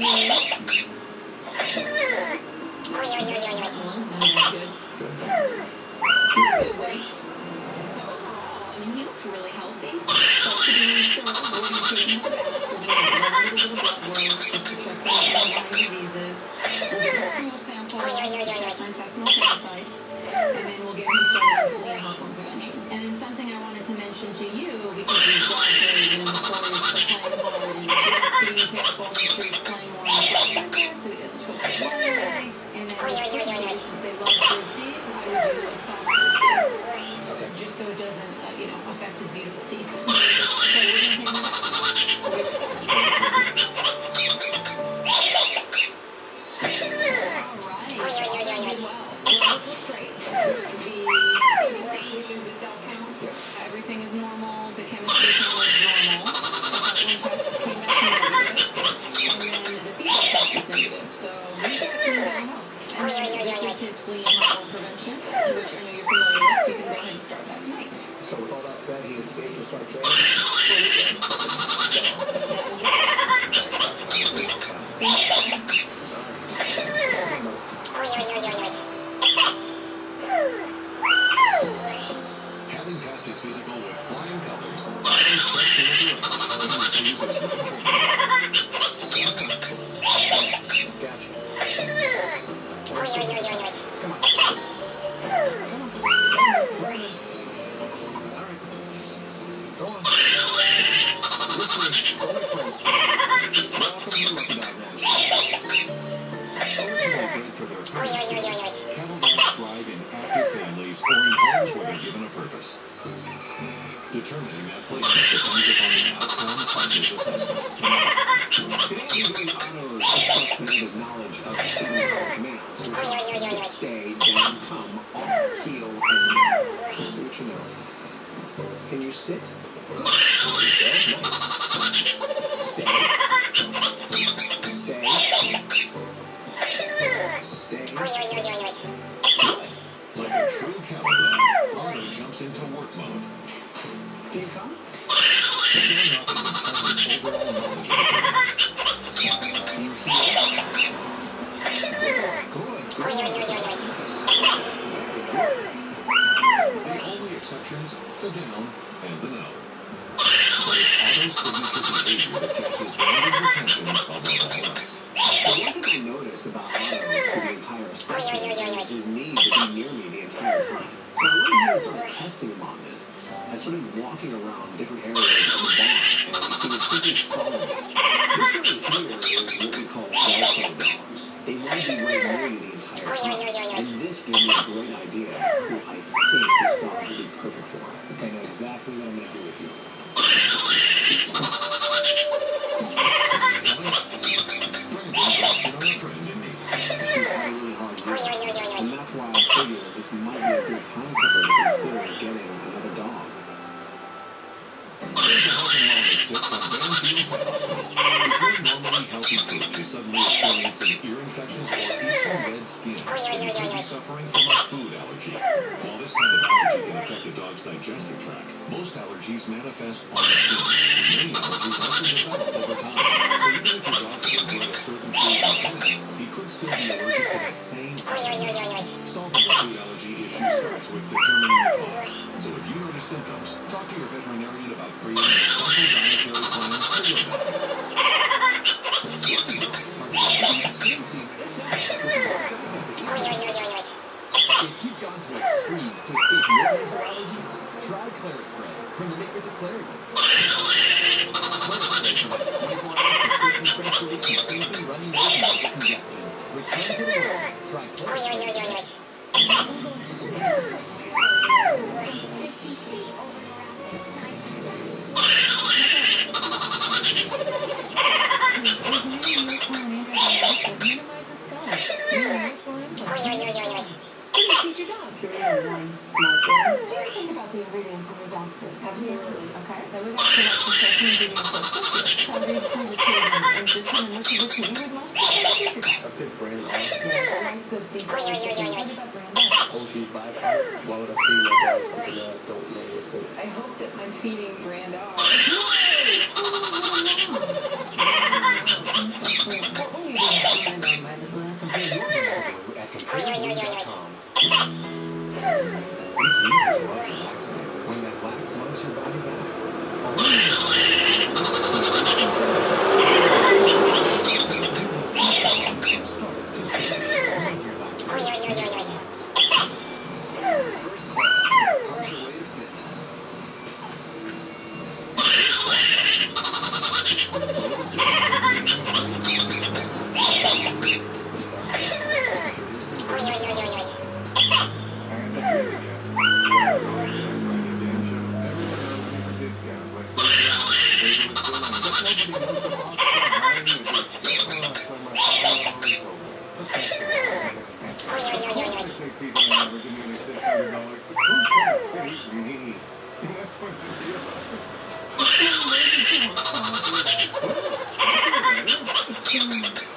Lungs sound good. He's good weight. So overall, I mean, he looks really healthy. But to be sure, we're going to take him to the bathroom. We're going to do a little blood work just to check for underlying diseases. We'll get a stool sample. is negative. So he's got clean bowel health. And then this is his flea and heartworm prevention, which I know you're familiar with. So you can go ahead and start that tonight. So with all that said, he is safe to start training? Having passed his physical with flying colors, Otto checks in with the others and receives his Gotcha. Come on. Go on. This way. Go with friends. Welcome to Lucky Dog Ranch. Originally bred for their purpose, cattle dogs thrive in active families or in homes where they're given a purpose. Determining that placement depends upon the outcome of his assessment. Today we're doing Otto's assessment of his knowledge of 7 commands. Sit, stay, down, come, off, heel, and knee. Let's see what you know. Can you sit? Good. There you go. Nice. Stay. Stay. Stay. Good. Like a true cattle dog, Otto jumps into work mode. Can you come? Showing off his impressive overall knowledge of the Can you heel? Good. The only exceptions, the down and the no. But it's Otto's signature behavior that catches Brandon's attention above all else. The one thing I noticed about Otto through the entire assessment is his need to be near me the entire time. So I went ahead and started testing him on this. I started walking around different areas of the barn, and he would simply follow me. This right here is what we call Velcro dogs. They want to be right near you the entire time. And this gave me a great idea who I think this dog would be perfect for. I know exactly what I'm going to do with you. Brandon drops in on a friend in need. She's had a really hard year, and that's why I figured this might be a good time for her to consider getting another dog. Here's a health and wellness tip from Banfield Pet Hospital. If your normally healthy pooch is suddenly experiencing ear infections or itching red skin, then you could be suffering from a food allergy. While this kind of allergy can affect a dog's digestive tract, most allergies manifest on the skin. Many allergies also develop over time, so even if your dog has enjoyed a certain food in the past, he could still be allergic to that same allergy. Solving the food allergy issue starts with determining the cause. So if you notice symptoms, talk to your veterinarian about creating a special dietary plan for your dog. If you've gone to extremes to escape nasal allergies, try Clarispray from the makers of Claritin. Clarispray provides 24-hour prescription strength relief from sneezing, runny nose, and nasal congestion. Return to the world. Try Clarispray. What do you feed your dog? Purina One Smart Blend. Do you think about the ingredients in your dog food? Absolutely. Okay. Then we got to select some special ingredients for celery, and determine which of the two you would most prefer to feed your dog. I picked brand R. Yeah, I like the deep What about brand R? OG byproduct. Why would I feed my dog something that I don't know what's in it? I hope that I'm feeding brand R. What will you do brand on by the black? Compare your brand of blue at compareblue.com. It's easy to love your laxative when that lax loves your body back.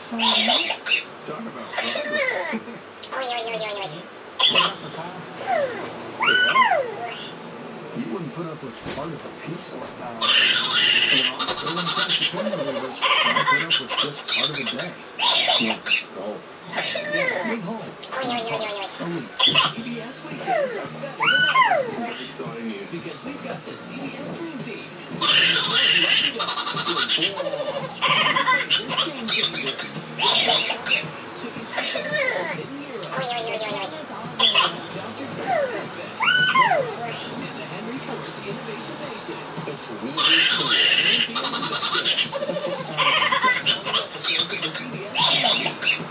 Talk about progress. You wouldn't put up with part of a pizza. So when it comes to pain relievers, I put up with just part of a day. No, move home. CBS weekends are better than ever. Very exciting news. Because we've got the CBS Dream Team. Chicken soup for the soul's hidden heroes. Dr. Perfect. And the Henry Ford's Innovation Nation. It's really cool.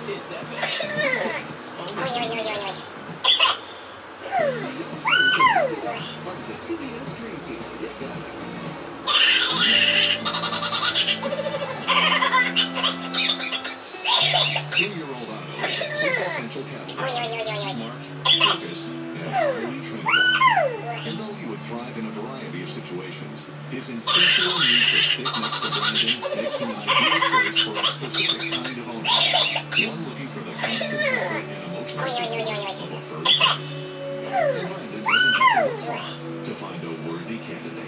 It's epic. The CBS Dream Team. It's epic. 2-year-old Otto is a quintessential cowboy. Smart, focused, and highly trainable. And though he would thrive in a variety of situations, his instinctual need to stick next to Brandon makes him an ideal choice for a specific kind of owner. One looking for the constant comfort and emotional support of a furry friend. And Brandon doesn't have to look far to find a worthy candidate.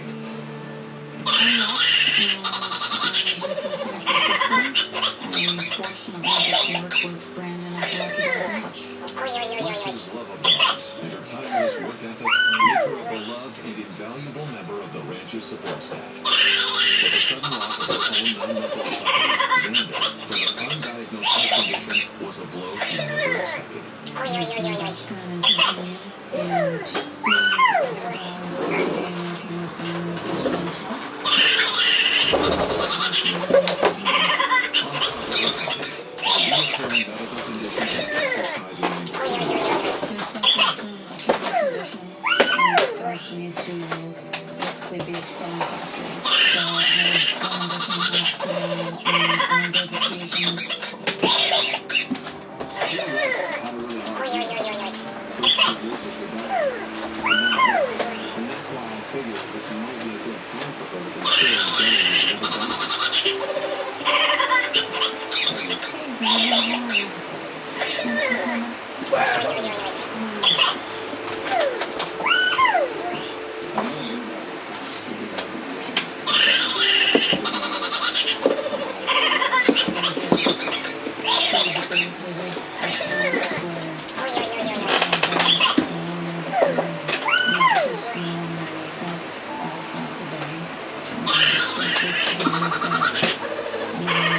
With Brandon at Lucky very much. Leslie's love of dogs and her tireless work ethic make her a beloved and invaluable member of the ranch's support staff. But the sudden loss of her own non-mental puppy, Xander, from an undiagnosed heart condition was a blow she never expected. And seeing other dogs and working with them was Medical conditions forced me to basically be a stone factory. So I was going to hospital on those occasions. And that's why I figured this might be a good time for her to consider getting another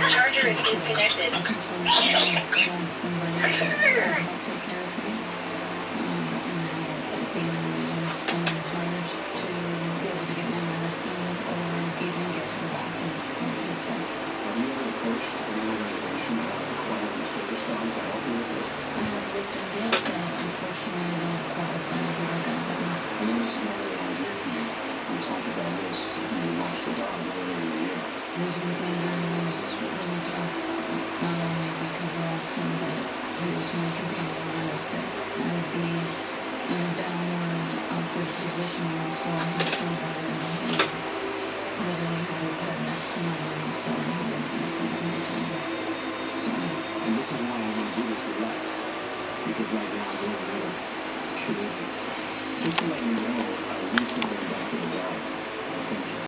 Charger is disconnected. Losing Xander was really tough, not only because I lost him, but he was my companion when I was sick. I would be in a downward, awkward position on the floor, hunched over, and he literally had his head next to mine on the floor, and he wouldn't leave me every time. So, And this is why I want to do this with Lex. Because right now, more than ever, she needs it. Just to let you know, I recently